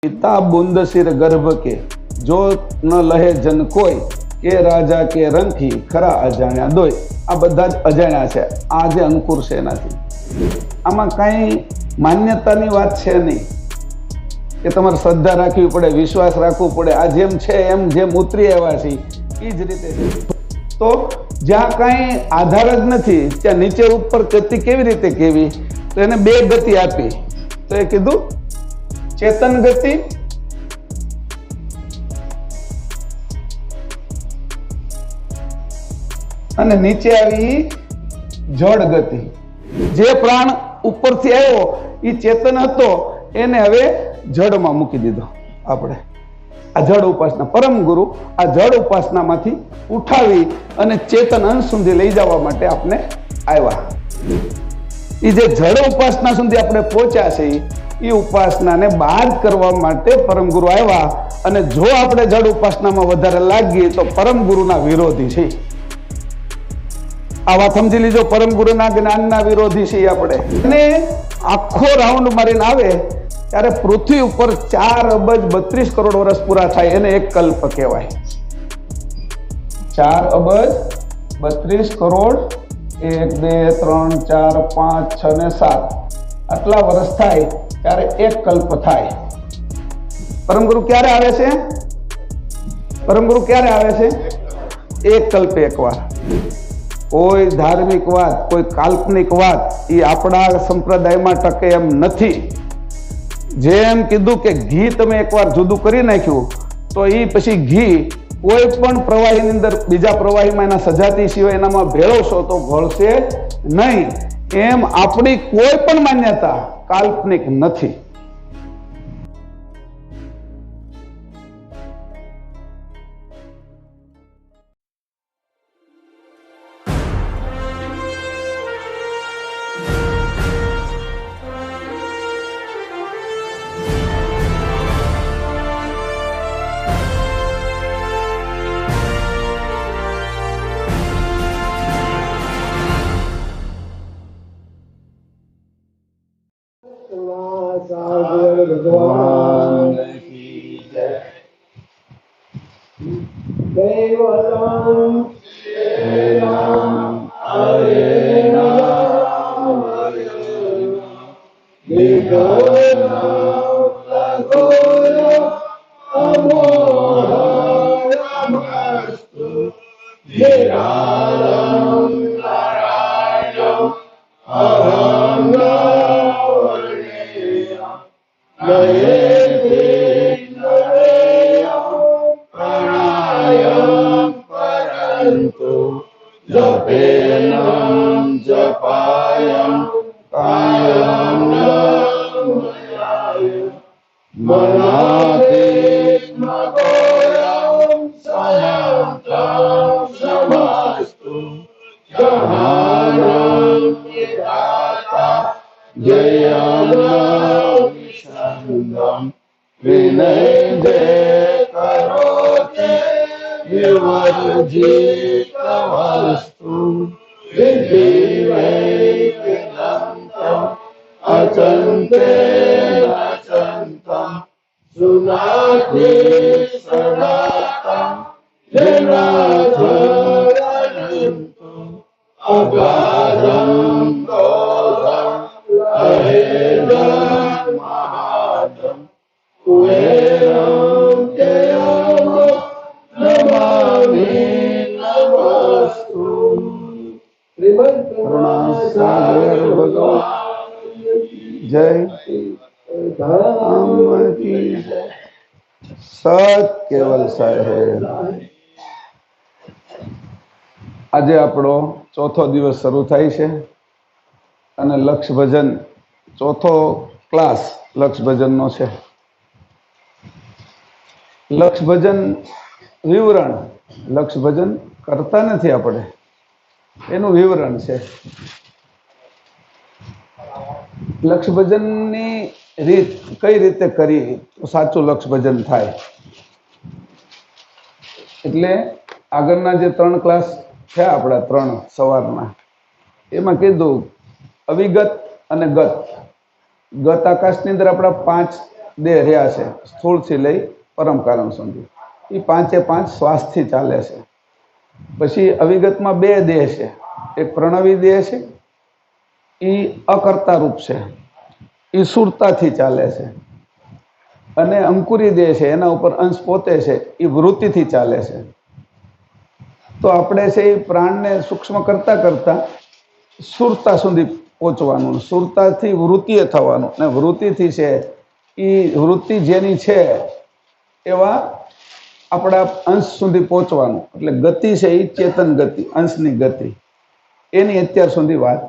पिता बूंद सिर गर्भ के जो न लहे जन कोई के राजा के रंखी खरा अजाण्या दोय। आ बधा ज अजाण्या छे। आ जे अंकुर छे एनाथी आमां कांई मान्यतानी वात छे नहीं के तमारे श्रद्धा राखवी पड़े, विश्वास राखवो पड़े। आ जेम छे एम जेम उतरी आव्या छे ई ज रीते छे। तो ज्यां कांई आधार ज नथी त्यां नीचे उपर गति केवी रीते केवी? तो एने बे गति आपी। तो ए कीधुं चेतन गति અને નીચે આવી જડ ગતિ। જે પ્રાણ ઉપરથી આવ્યો એ ચેતન હતો એને હવે જડમાં મૂકી દીધો। આપણે આ જડ ઉપાસના પરમ ગુરુ આ જડ ઉપાસનામાંથી ઉઠાવી અને ચેતન અંશ સુધી લઈ જવા માટે આપણે આવ્યા। એ જે જડ ઉપાસના સુધી આપણે પહોંચ્યા છે એ ઉપાસનાને બાદ કરવા માટે પરમ ગુરુ આવ્યા। અને જો આપણે જડ ઉપાસનામાં વધારે લાગીએ તો પરમ ગુરુના વિરોધી છે। આ વાત સમજી લીજો, પરમ ગુરુના જ્ઞાનના વિરોધી છે આપણે। અને આખો રાઉન્ડ મારીને આવે ત્યારે પૃથ્વી ઉપર 4 અબજ 32 કરોડ વર્ષ પૂરા થાય એને એક કલ્પ કહેવાય। 4 અબજ 32 કરોડ 1 2 3 4 5 6 ને 7 આટલા વર્ષ થાય ત્યારે એક કલ્પ થાય। પરમ ગુરુ ક્યારે આવે છે? પરમ ગુરુ ક્યારે આવે છે? એક કલ્પ એકવાર। कोई धार्मिक बात कोई काल्पनिक बात ये अपना संप्रदाय में टके एम नथी। जेम कीधुं के घी तमे एक बार जुदू करी नाख्युं तो ई पछी घी कोई पण प्रवाही नी अंदर बीजा प्रवाही में एना सजाती सिवाय एनामां भेळवशो तो भळशे नहीं। एम आपणी कोई पण मान्यता काल्पनिक नथी। भगवान की जय। केवलम श्री राम हरे राम निगो लगो अमोहमस्तु निरालम नारायणम अहं जपेनं जपायं कायं मनातीत्मगोयं समन्तं समस्तु जहानं विधाता जयं विषन्दं विनयदे करोति विवर्जितवस्तु विधिवैवेदन्तं अचन्तेनाचन्तं सुनाति सनातं जनार्दनन्तु अगाधं बोधं अहेदं महादं कुबेरं जयं नमामि नमस्तु। श्रीमद् करुणासागर भगवान जय। धाम की जय। सत केवल साहेब। આજે આપણો ચોથો દિવસ શરૂ થાય છે અને લક્ષ ભજન ચોથો ક્લાસ લક્ષ ભજનનો છે। લક્ષ ભજન વિવરણ લક્ષ ભજન કરતા નથી આપણે, એનું વિવરણ છે। લક્ષ ભજનની રીત કઈ રીતે કરી તો સાચું લક્ષ ભજન થાય। એટલે આગળના જે 3 ક્લાસ છે આપણા 3 સવારના એમાં કીધું અવિગત અને ગત। ગત આકાશની અંદર આપણા 5 દેહ રહ્યા છે, સ્થૂળથી લઈ પરમ કારણ સુધી. એ પાંચે પાંચ શ્વાસથી ચાલે છે. પછી અવિગતમાં બે દેહ છે. એક પ્રણવી દેહ છે, એ અકર્તા રૂપ છે, એ સુરતાથી ચાલે છે. અને અંકુરી દેહ છે, એના ઉપર અંશ પોતે છે, એ વૃત્તિથી ચાલે છે. તો આપણે છે એ પ્રાણને સૂક્ષ્મ કરતા કરતા સુરતા સુધી પહોંચવાનું, સુરતાથી વૃત્તિએ થવાનું, ને વૃત્તિથી છે એ વૃત્તિ જેની છે એવા આપણા અંશ સુધી પહોંચવાનું. એટલે ગતિ છે એ ચેતન ગતિ, અંશની ગતિ, એની અત્યાર સુધી વાત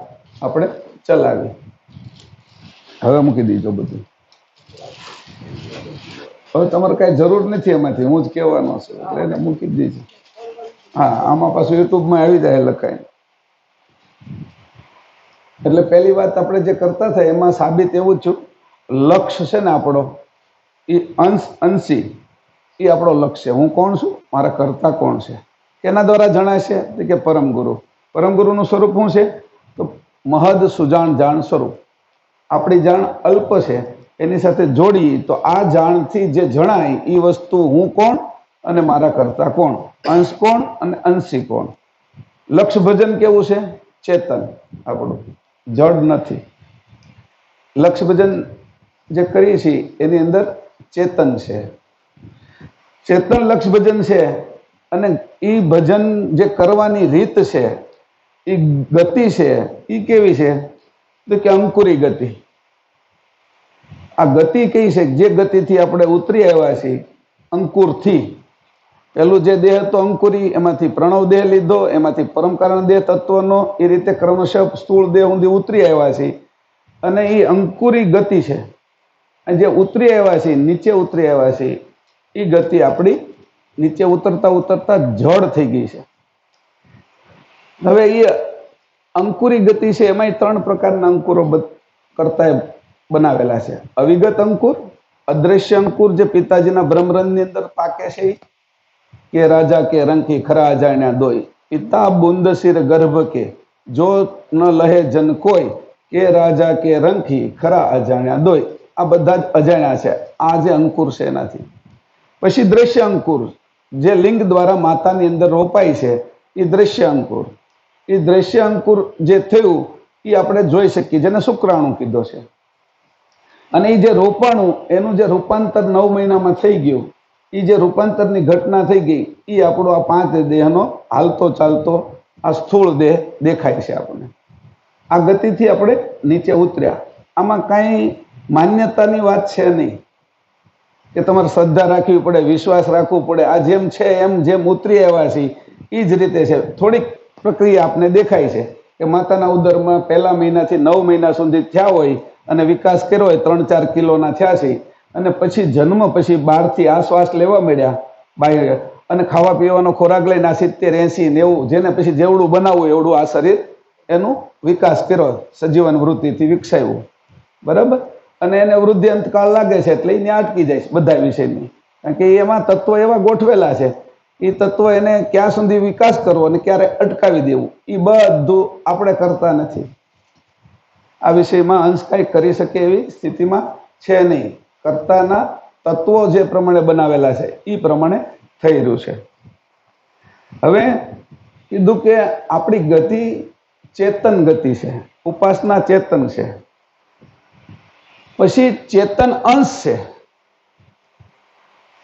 આપણે ચલાવી. હવે મૂકી દીજો બધું. હવે તમારે કાંઈ જરૂર નથી એમાંથી, હું જ કહેવાનો છું એટલે એને મૂકી જ દીજો. હા, આમાં પાછું યુટ્યુબમાં આવી જાય લખાય. એટલે પહેલી વાત આપણે જે કરતા હતા એમાં સાબિત એવું જ છું, લક્ષ્ય છે ને આપણો એ અંશી, એ આપણો લક્ષ્ય. હું કોણ છું, મારા કરતા કોણ છે, કેના દ્વારા જણાય છે? તો કે પરમ ગુરુ. પરમ ગુરુનું સ્વરૂપ શું છે? તો મહદ સુજાણ જાણ સ્વરૂપ. આપણી જાણ અલ્પ છે, એની સાથે જોડી તો આ જાણથી જે જણાય એ વસ્તુ હું કોણ અને મારા કરતા કોણ, અંશ કોણ અને અંશી કોણ. લક્ષ્ય ભજન કેવું છે? ચેતન આપણું, જડ નથી. લક્ષ્ય ભજન જે કરીએ છીએ એની અંદર ચેતન છે, ચેતન લક્ષ્ય ભજન છે. અને એ ભજન જે કરવાની રીત છે, એ ગતિ છે, એ કેવી છે? તો કે અંકુરી ગતિ. આ ગતિ કઈ છે? જે ગતિથી આપણે ઉતરી આવ્યા છીએ અંકુરથી. પેલું જે દેહ હતો અંકુરી, એમાંથી પ્રણવ દેહ લીધો, એમાંથી પરમકારણ દેહ તત્વનો, એ રીતે ક્રમશઃ સ્થૂળ દેહ સુધી ઉતરી આવ્યા છે. અને એ અંકુરી ગતિ છે. અને જે ઉતરી આવ્યા છે, નીચે ઉતરી આવ્યા છે, એ ગતિ આપણી નીચે ઉતરતા ઉતરતા જડ થઈ ગઈ છે. હવે એ અંકુરી ગતિ છે, એમાંય ત્રણ પ્રકારના અંકુરો કરતા બનાવેલા છે. અવિગત અંકુર, અદ્રશ્ય અંકુર જે પિતાજીના બ્રહ્મરંધની અંદર પાકે છે, કે રાજા કે રંકી ખરા અજાણ્યા દોય, પિતા બુંદ શિર ગર્ભ કે જો ન લહે જન કોઈ, કે રાજા કે રંકી ખરા અજાણ્યા દોય. આ બધા જ અજાણ્યા છે, આ જે અંકુર છે એનાથી. પછી દ્રશ્ય અંકુર, જે લિંગ દ્વારા માતાની અંદર રોપાય છે, એ દ્રશ્ય અંકુર. એ દ્રશ્ય અંકુર જે થયું એ આપણે જોઈ શકીએ, જેને શુક્રાણુ કીધો છે. અને એ જે રોપાણું, એનું જે રૂપાંતર 9 મહિનામાં થઈ ગયું, એ જે રૂપાંતરની ઘટના થઈ ગઈ, એ આપણો આ પાંચ દેહનો હાલતો ચાલતો આ સ્થૂળ દેહ દેખાય છે આપણને. આ ગતિથી આપણે નીચે ઉતર્યા. આમાં કાંઈ માન્યતાની વાત છે નહીં કે તમારે શ્રદ્ધા રાખવી પડે, વિશ્વાસ રાખવો પડે. આ જેમ છે એમ જેમ ઉતરી આવ્યા છે એ જ રીતે છે. થોડીક પ્રક્રિયા આપને દેખાય છે કે માતાના ઉદરમાં પહેલા મહિનાથી 9 મહિના સુધી થયા હોય અને વિકાસ કર્યો હોય, 3-4 કિલોના થયા છે, અને પછી જન્મ પછી બહારથી આ શ્વાસ લેવા મળ્યા બાહ્ય, અને ખાવા પીવાનો ખોરાક લઈને આ 70, 80, 90, જેને પછી જેવડું બનાવવું એવડું આ શરીર એનું વિકાસ કર્યો, સજીવન વૃત્તિથી વિકસાવ્યું, બરાબર. અને એને વૃદ્ધિ અંતકાળ લાગે છે એટલે એને અટકી જાય છે બધા વિષયની, કારણ કે એમાં તત્વો એવા ગોઠવેલા છે, એ તત્વ એને ક્યાં સુધી વિકાસ કરવો અને ક્યારે અટકાવી દેવું, એ બધું આપણે કરતા નથી. આ વિષયમાં અંશ કાંઈ કરી શકે એવી સ્થિતિમાં છે નહીં. કરતાના તત્વો જે પ્રમાણે બનાવેલા છે એ પ્રમાણે થઈ રહ્યું છે. હવે કીધું કે આપણી ગતિ ચેતન ગતિ છે, ઉપાસના ચેતન છે. પછી ચેતન અંશ છે.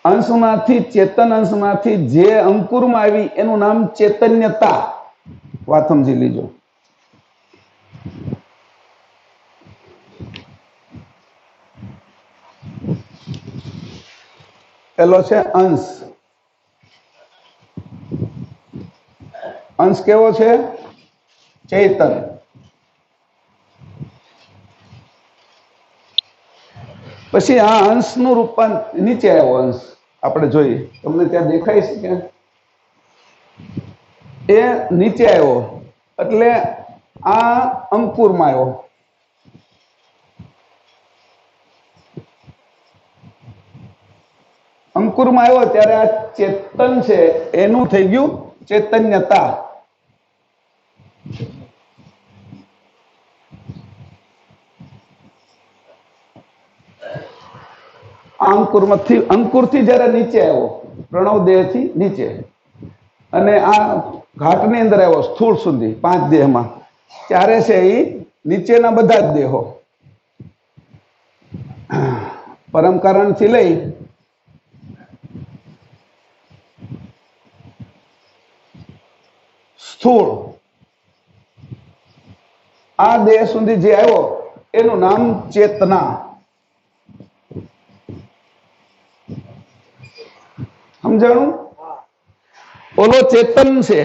અંશમાંથી, ચેતન અંશમાંથી જે અંકુરમાં આવી એનું નામ ચૈતન્યતા. વાત સમજી લીજો. પેલો છે અંશ. અંશ કેવો છે? ચૈતન. પછી આ અંશનું રૂપાંતર નીચે આવ્યો અંશ આપણે જોઈએ, તમને ત્યાં દેખાય છે કે એ નીચે આવ્યો એટલે આ અંકુરમાં આવ્યો. અંકુરમાં આવ્યો ત્યારે આ ચેતન છે એનું થઈ ગયું ચૈતન્યતા. અંકુરથી જ્યારે નીચે આવ્યો, પ્રણવ દેહથી નીચે, અને આ ઘાટની અંદર આવ્યો સ્થૂળ સુધી 5 દેહમાં, ત્યારે છે એ નીચેના બધા જ દેહો પરમ કારણથી લઈ સ્થૂળ આ દેહ સુધી જે આવ્યો એનું નામ ચેતના. સમજાણું? ઓલો ચેતન છે,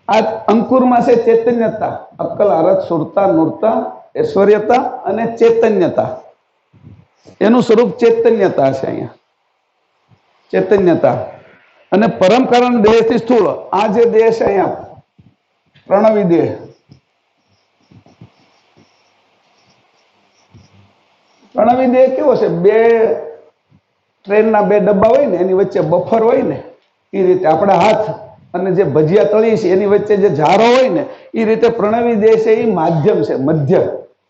આ અંકુરમાં છે ચૈતન્યતા, અક્કલ, આરત, સુરતા, નૂરતા, ઐશ્વર્યતા અને ચૈતન્યતા. એનું સ્વરૂપ ચૈતન્યતા છે. અહીંયા ચૈતન્યતા અને પરમ કારણ દેહથી સ્થૂળ આ જે દેહ છે અહીંયા પ્રણવી દેહ, પ્રણવી દેહ કેવો છે? 2 ટ્રેનના 2 ડબ્બા હોય ને, એની વચ્ચે બફર હોય ને, એ રીતે આપણા હાથ અને જે ભજીયા તળી છે એની વચ્ચે જે ઝારો હોય ને, એ રીતે પ્રણવી દેહ છે એ માધ્યમ છે, મધ્ય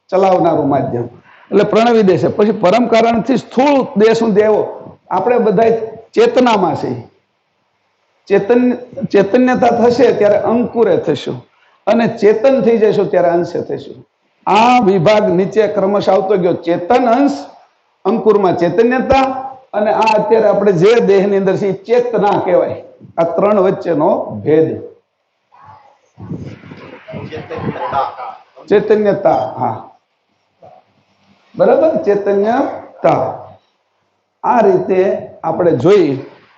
ચલાવનારું માધ્યમ, એટલે પ્રણવી દેહ છે. પછી પરમ કારણથી સ્થૂળ દેહ સુધી આવ્યો, આપણે બધા ચેતનામાં છે. ચૈતન્યતા થશે ત્યારે અંકુરે થશું, અને ચેતન થઈ જશું ત્યારે અંશે થશું. આ વિભાગ નીચે ક્રમશ આવતો ગયો. ચેતન અંશ, અંકુરમાં ચૈતન્યતા, અને આ અત્યારે આપણે જે દેહની અંદર છે ચેતના કહેવાય. આ 3 વચ્ચેનો ભેદ. ચૈતન્યતા, હા બરાબર, ચૈતન્યતા. આ રીતે આપણે જોઈ.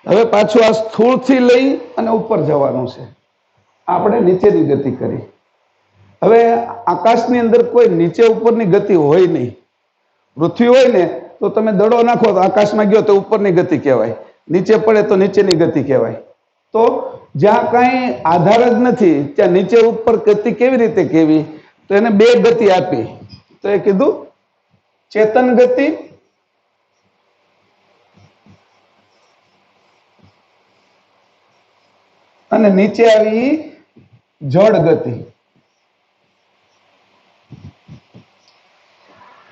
હવે પાછું આ સ્થૂળથી લઈ અને ઉપર જવાનું છે. આપણે નીચેની ગતિ કરી. હવે આકાશની અંદર કોઈ નીચે ઉપરની ગતિ હોય નહીં. પૃથ્વી હોય ને તો તમે દડો નાખો તો આકાશમાં ગયો તો ઉપરની ગતિ કહેવાય, નીચે પડે તો નીચેની ગતિ કહેવાય. તો જ્યાં કાંઈ આધાર જ નથી ત્યાં નીચે ઉપર ગતિ કેવી રીતે કેવી? તો એને 2 ગતિ આપી. તો એ કીધું ચેતન ગતિ અને નીચે આવી જડ ગતિ.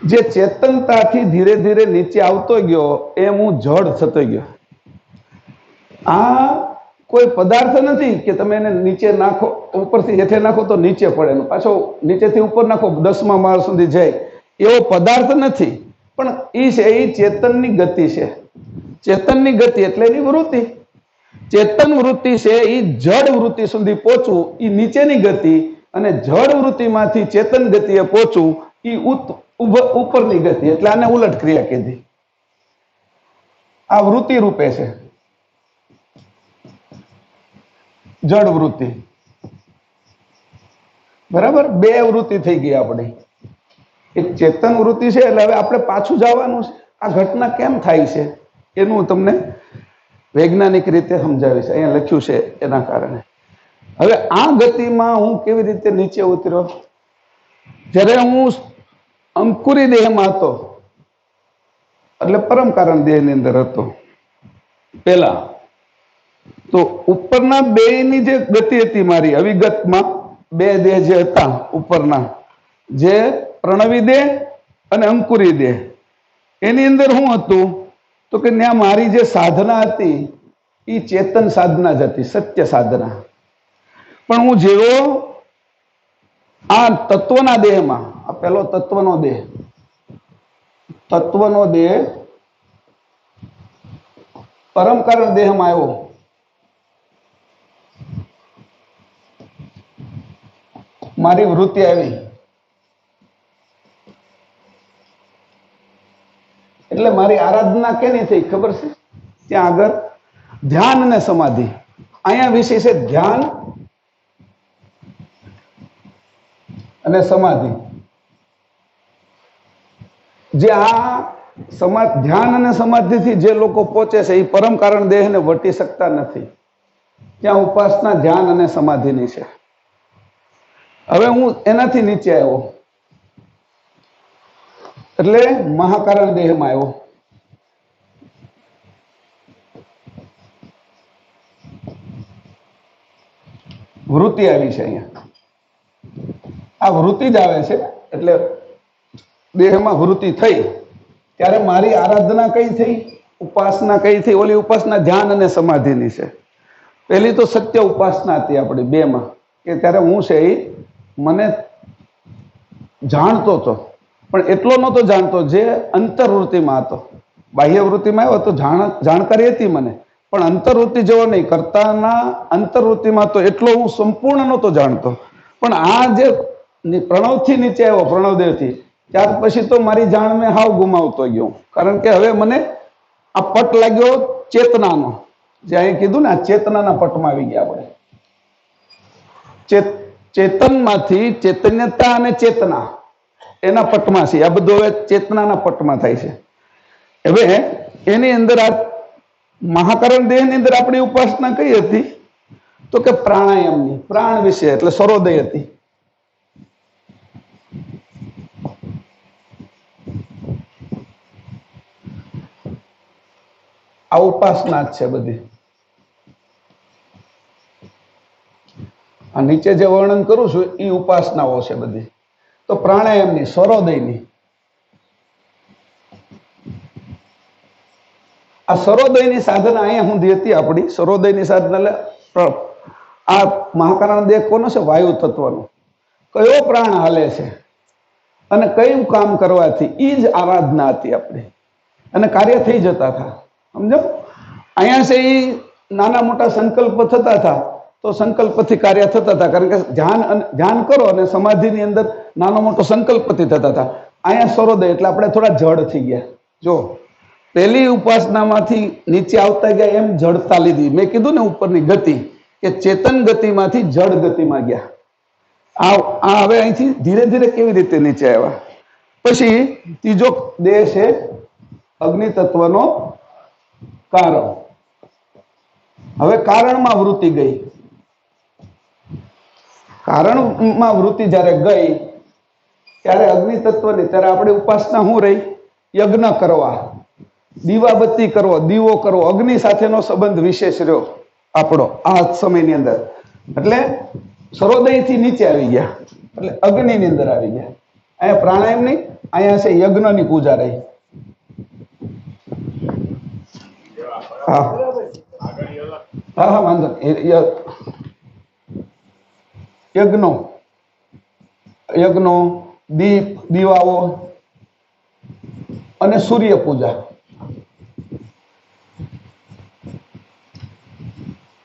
જે ચેતનતાથી ધીરે ધીરે નીચે આવતો ગયો એમ હું જડ થતો ગયો. આ કોઈ પદાર્થ નથી કે તમે એને નીચે નાખો, ઉપરથી હેઠે નાખો તો નીચે પડે, પાછો નીચેથી ઉપર નાખો 10મા માળ સુધી જાય, એવો પદાર્થ નથી. પણ એ છે એ ચેતનની ગતિ છે. ચેતનની ગતિ એટલે એની વૃત્તિ. ચેતન વૃત્તિ છે એ જડ વૃત્તિ સુધી પહોંચવું એ નીચેની ગતિ, અને જડ વૃત્તિમાંથી ચેતન ગતિએ પહોંચવું એ ઉપરની ગતિ. એટલે આને ઉલટ ક્રિયા કીધી. આ વૃત્તિ રૂપે છે, જડ વૃત્તિ. બરાબર, 2 વૃત્તિ થઈ ગઈ આપણી. એક ચેતન વૃત્તિ છે, એટલે હવે આપણે પાછું જવાનું છે. આ ઘટના કેમ થાય છે એનું તમને વૈજ્ઞાનિક રીતે સમજાવીશ. અહીંયા લખ્યું છે એના કારણે. હવે આ ગતિમાં હું કેવી રીતે નીચે ઉતર્યો? જ્યારે હું અંકુરી દેહમાં હતો, એટલે પરમ કારણ દેહની અંદર હતો પેલા, તો ઉપરના 2ની જે ગતિ હતી મારી અવિગતમાં, 2 દેહ જે હતા ઉપરના, જે પ્રણવી દેહ અને અંકુરી દેહ, એની અંદર શું હતું? તો કે ત્યાં મારી જે સાધના હતી એ ચેતન સાધના જ હતી, સત્ય સાધના. પણ હું જેવો આ તત્વના દેહમાં, આ પેલો તત્વનો દેહ, તત્વનો દેહ પરમ કારણ દેહમાં આવ્યો, મારી વૃત્તિ આવી, એટલે મારી આરાધના કેની થઈ ખબર છે? ત્યાં આગળ ધ્યાન અને સમાધિ. અહીંયા વિષય છે ધ્યાન અને સમાધિ. જે આ ધ્યાન અને સમાધિથી જે લોકો પહોંચે છે એ પરમ કારણ દેહને વટી શકતા નથી. ત્યાં ઉપાસના ધ્યાન અને સમાધિની છે. હવે હું એનાથી નીચે આવ્યો, એટલે મહાકારણ દેહમાં આવ્યો. વૃત્તિ આવી છે અહીંયા. આ વૃત્તિ જ આવે છે, એટલે દેહમાં વૃત્તિ થઈ ત્યારે મારી આરાધના કઈ થઈ? ઉપાસના કઈ થઈ? ઓલી ઉપાસના ધ્યાન અને સમાધિની છે. પહેલી તો સત્ય ઉપાસના હતી આપણી બેમાં, કે ત્યારે હું છે એ મને જાણતો હતો, પણ એટલો નહોતો જાણતો જે અંતર્વૃત્તિમાં હતો. બાહ્ય વૃત્તિમાં આવ્યો તો જાણકારી હતી મને, પણ અંતર્વૃત્તિ જેવો નહીં. કર્તાના અંતર્વૃત્તિમાં તો એટલો હું સંપૂર્ણ નહોતો જાણતો. પણ આ જે પ્રણવથી નીચે આવ્યો, પ્રણવદેવથી, ત્યાર પછી તો મારી જાણ મેં હાવ ગુમાવતો ગયો. કારણ કે હવે મને આ પટ લાગ્યો ચેતનાનો. જે અહીં કીધું ને, આ ચેતનાના પટમાં આવી ગયા આપણે. ચેતનમાંથી ચૈતન્યતા અને ચેતના એના પટમાં છે. આ બધું હવે ચેતનાના પટમાં થાય છે. હવે એની અંદર આ મહાકરણ દેહની અંદર આપણી ઉપાસના કઈ હતી? તો કે પ્રાણાયામની, પ્રાણ વિશે, એટલે સરોદય હતી. આ ઉપાસના જ છે બધી. આ નીચે જે વર્ણન કરું છું એ ઉપાસનાઓ છે બધી. તો પ્રાણાયામની, સરોદયની. આ સરોદયની સાધના અહીંયા સુધી હતી આપણી. સરોદયની સાધના એટલે આ મહાકરણ દેહ કોનો છે? વાયુ તત્વનો. કયો પ્રાણ હાલે છે અને કયું કામ કરવાથી, એ જ આરાધના હતી આપણી. અને કાર્ય થઈ જતા હતા. સમજો? અહીંયા છે એ નાના મોટા સંકલ્પ થતા હતા, તો સંકલ્પથી કાર્ય થતા હતા. કારણ કે ધ્યાન કરો અને સમાધિની અંદર નાનો મોટો સંકલ્પથી થતા હતા. અહીંયા સરોદય એટલે આપણે થોડા જડ થઈ ગયા. જો પહેલી ઉપાસનામાંથી નીચે આવતા ગયા એમ જડતા લીધી. મેં કીધું ને ઉપરની ગતિ, કે ચેતન ગતિમાંથી જડ ગતિમાં ગયા. આ હવે અહીંથી ધીરે ધીરે કેવી રીતે નીચે આવ્યા. પછી ત્રીજો દેહ છે અગ્નિ તત્વનો કારણ. હવે કારણમાં વૃત્તિ ગઈ. કારણમાં વૃત્તિ જ્યારે ગઈ ત્યારે અગ્નિ તત્વની, ત્યારે આપણે ઉપાસના શું રહી? યજ્ઞ કરવા, દીવાબત્તી કરવો, દીવો કરવો, અગ્નિ સાથેનો સંબંધ વિશેષ રહ્યો આપણો આ સમયની અંદર. એટલે સરોદયથી નીચે આવી ગયા, એટલે અગ્નિની અંદર આવી ગયા. અહીંયા પ્રાણાયામની, અહીંયા છે યજ્ઞની પૂજા રહી. હા હા હા, વાંધો યજ્ઞો, દીપ, દીવાઓ અને સૂર્ય પૂજા.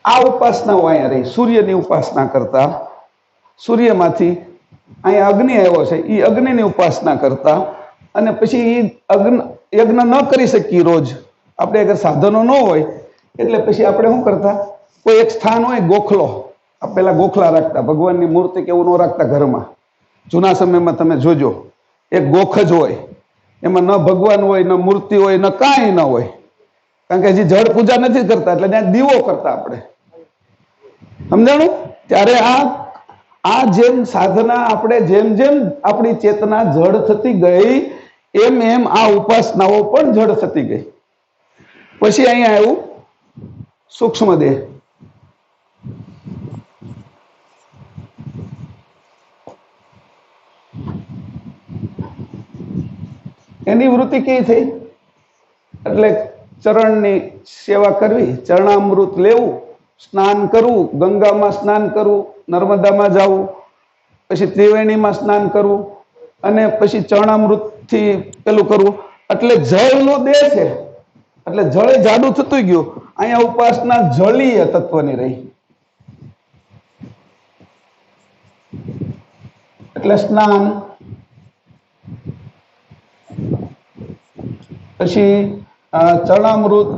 આ ઉપાસનાઓ અહીંયા રહી. સૂર્યની ઉપાસના કરતા, સૂર્યમાંથી અહીંયા અગ્નિ આવ્યો છે, એ અગ્નિની ઉપાસના કરતા. અને પછી એ યજ્ઞ ન કરી શકીએ રોજ, આપણે અગર સાધનો ન હોય, એટલે પછી આપણે શું કરતા? કોઈ એક સ્થાન હોય, ગોખલો, પેલા ગોખલા રાખતા, ભગવાનની મૂર્તિ કે એવું ન રાખતા ઘરમાં. જૂના સમયમાં તમે જોજો, એક ગોખ જ હોય, એમાં ન ભગવાન હોય, ન મૂર્તિ હોય, ન કાંઈ ન હોય. કારણ કે હજી જળ પૂજા નથી કરતા, એટલે ત્યાં દીવો કરતા આપણે. સમજાણું? ત્યારે આ જેમ સાધના આપણે જેમ જેમ આપણી ચેતના જડ થતી ગઈ, એમ એમ આ ઉપાસનાઓ પણ જડ થતી ગઈ. પછી અહીંયા આવ્યું સૂક્ષ્મ દેહ. એની વૃત્તિ કેવી થઈ? એટલે ચરણની સેવા કરવી, ચરણામૃત લેવું, સ્નાન કરવું, ગંગામાં સ્નાન કરવું, નર્મદામાં જવું, પછી ત્રિવેણીમાં સ્નાન કરવું, અને પછી ચરણામૃતથી પેલું કરવું. એટલે જળનો દેહ છે, એટલે જળે જાડું થતું ગયું. અહીંયા ઉપાસના જળીય તત્વની રહી. એટલે સ્નાન, પછી ચરણામૃત,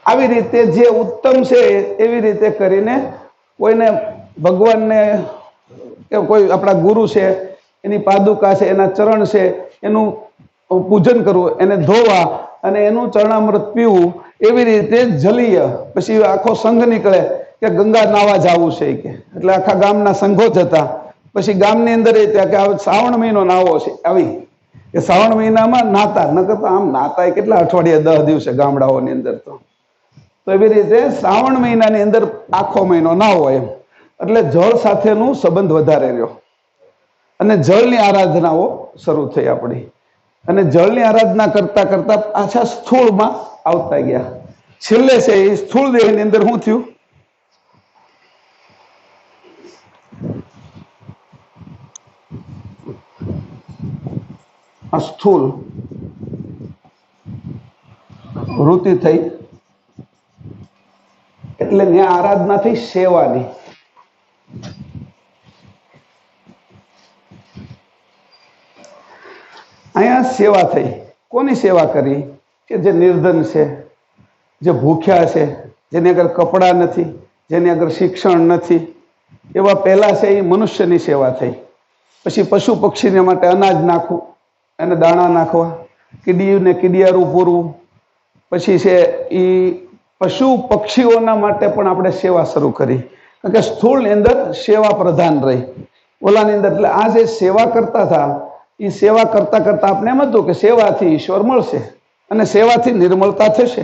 આવી રીતે જે ઉત્તમ છે એવી રીતે કરીને કોઈને ભગવાનને કે કોઈ આપણા ગુરુ છે એની પાદુકા છે, એના ચરણ છે, એનું પૂજન કરવું, એને ધોવા અને એનું ચરણામૃત પીવું. એવી રીતે જલીય. પછી આખો સંઘ નીકળે કે ગંગા નાવા જવું છે કે, એટલે આખા ગામના સંઘો જતા. પછી ગામની અંદર એ ત્યાં કે શ્રાવણ મહિનો નાવો છે, આવી કે શ્રાવણ મહિનામાં નાતા. ન કરતા આમ નાતા એ કેટલા અઠવાડિયા 10 દિવસે ગામડાઓની અંદર. તો એવી રીતે શ્રાવણ મહિનાની અંદર આખો મહિનો નાવો એમ. એટલે જળ સાથેનું સંબંધ વધારે રહ્યો અને જળની આરાધનાઓ શરૂ થઈ આપણી. અને જળની આરાધના કરતા કરતા પાછા સ્થૂળમાં આવતા ગયા. છેલ્લે છે એ સ્થૂળ દેહની અંદર શું થયું? સ્થૂળ વૃત્તિ થઈ એટલે ત્યાં આરાધના થઈ સેવાની. અહીંયા સેવા થઈ. કોની સેવા કરી? કે જે નિર્ધન છે, જે ભૂખ્યા છે, જેની આગળ કપડાં નથી, જેની આગળ શિક્ષણ નથી, એવા પહેલા છે એ મનુષ્યની સેવા થઈ. પછી પશુ પક્ષીને માટે અનાજ નાખવું, એને દાણા નાખવા, કીડીને કીડિયારું પૂરવું. પછી છે એ પશુ પક્ષીઓના માટે પણ આપણે સેવા શરૂ કરી. કારણ કે સ્થૂળની અંદર સેવા પ્રધાન રહી, ઓલાની અંદર. એટલે આ જે સેવા કરતા હતા એ સેવા કરતા કરતા આપણે એમ હતું કે સેવાથી ઈશ્વર મળશે અને સેવાથી નિર્મળતા થશે.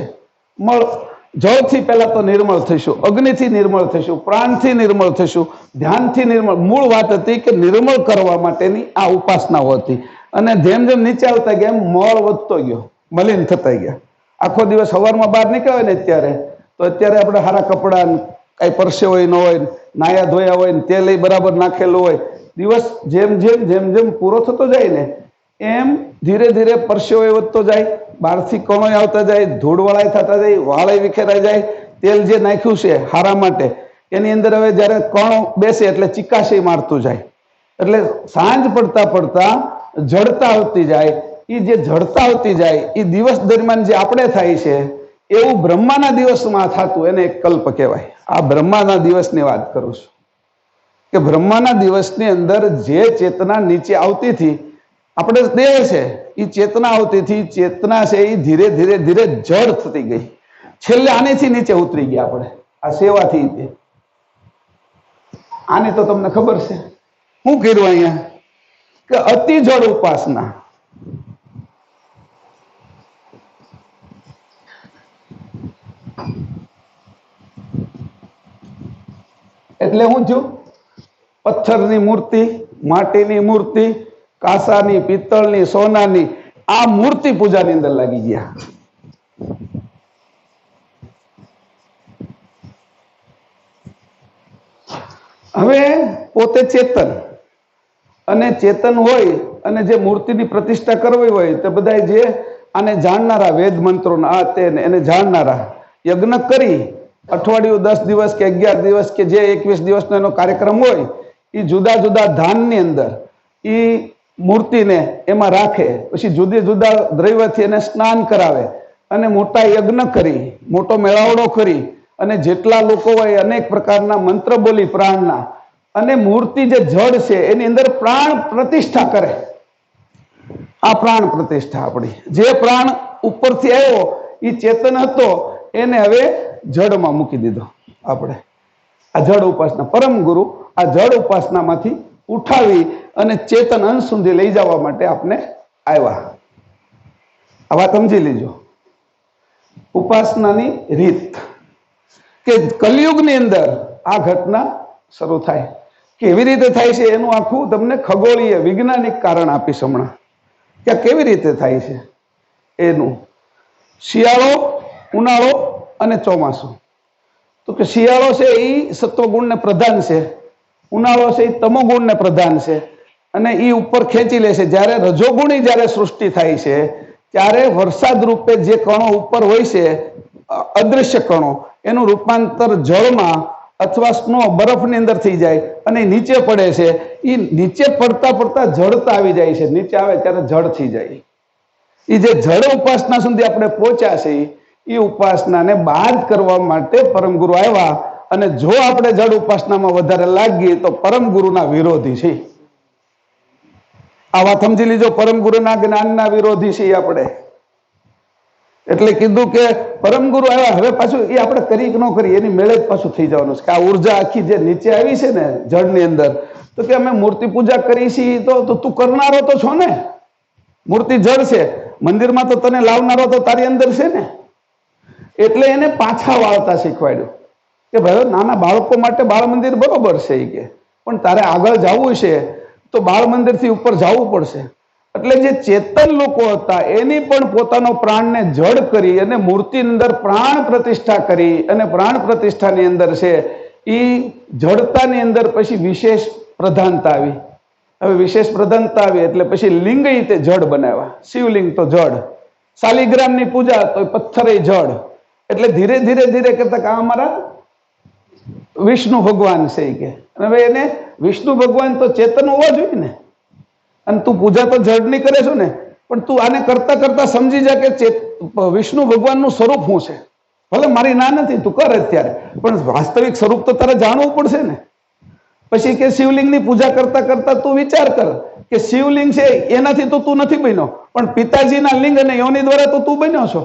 જળથી પહેલા તો નિર્મળ થઈશું, અગ્નિથી નિર્મળ થઈશું, પ્રાણથી નિર્મળ થઈશું, ધ્યાનથી નિર્મળ. મૂળ વાત હતી કે નિર્મળ કરવા માટેની આ ઉપાસનાઓ હતી. અને જેમ જેમ નીચે આવતા ગયા એમ મળ વધતો ગયો, મલિન થતા ગયા. આખો દિવસ સવારમાં બહાર નીકળ્યા હોય ને અત્યારે, તો અત્યારે આપણે સારા કપડાં, કાંઈ પરસે હોય ન હોય, નાયા ધોયા હોય ને તેલ બરાબર નાખેલું હોય. દિવસ જેમ જેમ જેમ જેમ પૂરો થતો જાય ને એમ ધીરે ધીરે પરસેવો વધતો જાય, બહારથી કણો આવતા જાય, ધૂળવાળા થતા જાય, વાળા વિખેરાઈ જાય. તેલ જે નાખ્યું છે હારા માટે એની અંદર હવે જ્યારે કણો બેસે એટલે ચિકાસી મારતું જાય. એટલે સાંજ પડતા પડતા જડતા આવતી જાય. એ જે જડતા આવતી જાય એ દિવસ દરમિયાન જે આપણે થાય છે એવું બ્રહ્માના દિવસમાં થતું, એને એક કલ્પ કહેવાય. આ બ્રહ્માના દિવસની વાત કરું છું કે બ્રહ્માના દિવસની અંદર જે ચેતના નીચે આવતી હતી, આપણે દેહ છે એ ચેતના આવતી હતી, ચેતના છે એ ધીરે ધીરે ધીરે જડ થતી ગઈ. છેલ્લે આનેથી નીચે ઉતરી ગયા આપણે આ સેવાથી. આની તો તમને ખબર છે શું કર્યું અહીંયા કે અતિ જળ ઉપાસના. એટલે હું છું પથ્થરની મૂર્તિ, માટીની મૂર્તિ, કાંસાની, પિત્તળની, સોનાની, આ મૂર્તિ પૂજાની અંદર લાગી ગયા. હવે પોતે ચેતન અને ચેતન હોય અને જે મૂર્તિની પ્રતિષ્ઠા કરવી હોય તો બધા જે આને જાણનારા, વેદ મંત્રોના આ તે એને જાણનારા યજ્ઞ કરી અઠવાડિયું 10 દિવસ કે 11 દિવસ કે જે 21 દિવસનો એનો કાર્યક્રમ હોય એ જુદા જુદા ધાનની અંદર એ મૂર્તિને એમાં રાખે. પછી જુદા જુદા દ્રવ્યથી એને સ્નાન કરાવે અને મોટા યજ્ઞ કરી, મોટો મેળાવડો કરી અને જેટલા લોકો હોય અનેક પ્રકારના મંત્ર બોલી પ્રાણના, અને મૂર્તિ જે જડ છે એની અંદર પ્રાણ પ્રતિષ્ઠા કરે. આ પ્રાણ પ્રતિષ્ઠા આપણી. જે પ્રાણ ઉપરથી આવ્યો એ ચેતન હતો એને હવે જડમાં મૂકી દીધો. આપણે આ જડ ઉપાસના, પરમ ગુરુ આ જડ ઉપાસનામાંથી ઉઠાવી અને ચેતન અંશ સુધી લઈ જવા માટે આપણે આવ્યા. આ વાત સમજી લીજો. ઉપાસનાની રીત કે કલિયુગની અંદર આ ઘટના શરૂ થાય. કેવી રીતે થાય છે એનું આખું તમને ખગોળીય વૈજ્ઞાનિક કારણ આપીશ હમણાં કે કેવી રીતે થાય છે એનું. શિયાળો, ઉનાળો અને ચોમાસું. તો કે શિયાળો છે એ સત્વગુણને પ્રધાન છે, ઉનાળો છે એ તમોગુણને પ્રધાન છે અને એ ઉપર ખેંચી લે છે. જ્યારે રજોગુણી જ્યારે સૃષ્ટિ થાય છે ત્યારે વરસાદ રૂપે જે કણો ઉપર હોય છે, અદૃશ્ય કણો, એનું રૂપાંતર જળમાં અથવા સ્નો, બરફની અંદર થઈ જાય અને નીચે પડે છે. એ નીચે પડતા પડતા જડતા આવી જાય છે. નીચે આવે ત્યારે જડ થઈ જાય. એ જે જડ ઉપાસના સુધી આપણે પહોંચ્યા છે એ ઉપાસનાને બાદ કરવા માટે પરમ ગુરુ આવ્યા. અને જો આપણે જડ ઉપાસનામાં વધારે લાગીએ તો પરમ ગુરુના વિરોધી છે. આ વાત સમજી લીજો. પરમ ગુરુના જ્ઞાનના વિરોધી છે આપણે. એટલે કીધું કે પરમ ગુરુ આવ્યા, હવે પાછું એ આપણે કરી કે ન કરી એની મેળે જ પાછું થઈ જવાનું છે. કે આ ઉર્જા આખી જે નીચે આવી છે ને જળની અંદર, તો કે અમે મૂર્તિ પૂજા કરી છીએ તો તું કરનારો તો છો ને. મૂર્તિ જળ છે, મંદિરમાં તો તને લાવનારો તો તારી અંદર છે ને. એટલે એને પાછા વાળતા શીખવાડ્યું કે ભાઈ નાના બાળકો માટે બાળ મંદિર બરોબર છે કે, પણ તારે આગળ જવું છે તો બાળ મંદિરથી ઉપર જવું પડશે. એટલે જે ચેતન લોકો હતા એની પણ પોતાનો પ્રાણને જડ કરી અને મૂર્તિ અંદર પ્રાણ પ્રતિષ્ઠા કરી અને પ્રાણ પ્રતિષ્ઠાની અંદર છે એ જડતાની અંદર પછી વિશેષ પ્રધાનતા આવી. હવે વિશેષ પ્રધાનતા આવી એટલે પછી લિંગ તે જડ બનાવ્યા. શિવલિંગ તો જડ, શાલિગ્રામની પૂજા તો પથ્થર જડ. એટલે ધીરે ધીરે ધીરે કરતા કે અમારા વિષ્ણુ ભગવાન છે કે, હવે એને વિષ્ણુ ભગવાન તો ચેતન હોવા જોઈએ ને. અને તું પૂજા તો જડની કરે છો ને, પણ તું આને કરતા કરતા સમજી જા કે વિષ્ણુ ભગવાનનું સ્વરૂપ શું છે. ભલે મારી ના નથી, તું કર અત્યારે, પણ વાસ્તવિક સ્વરૂપ તો તારે જાણવું પડશે ને. પછી કે શિવલિંગની પૂજા કરતા કરતા તું વિચાર કર કે શિવલિંગ છે એનાથી તો તું નથી બન્યો, પણ પિતાજીના લિંગ અને યોની દ્વારા તો તું બન્યો છો.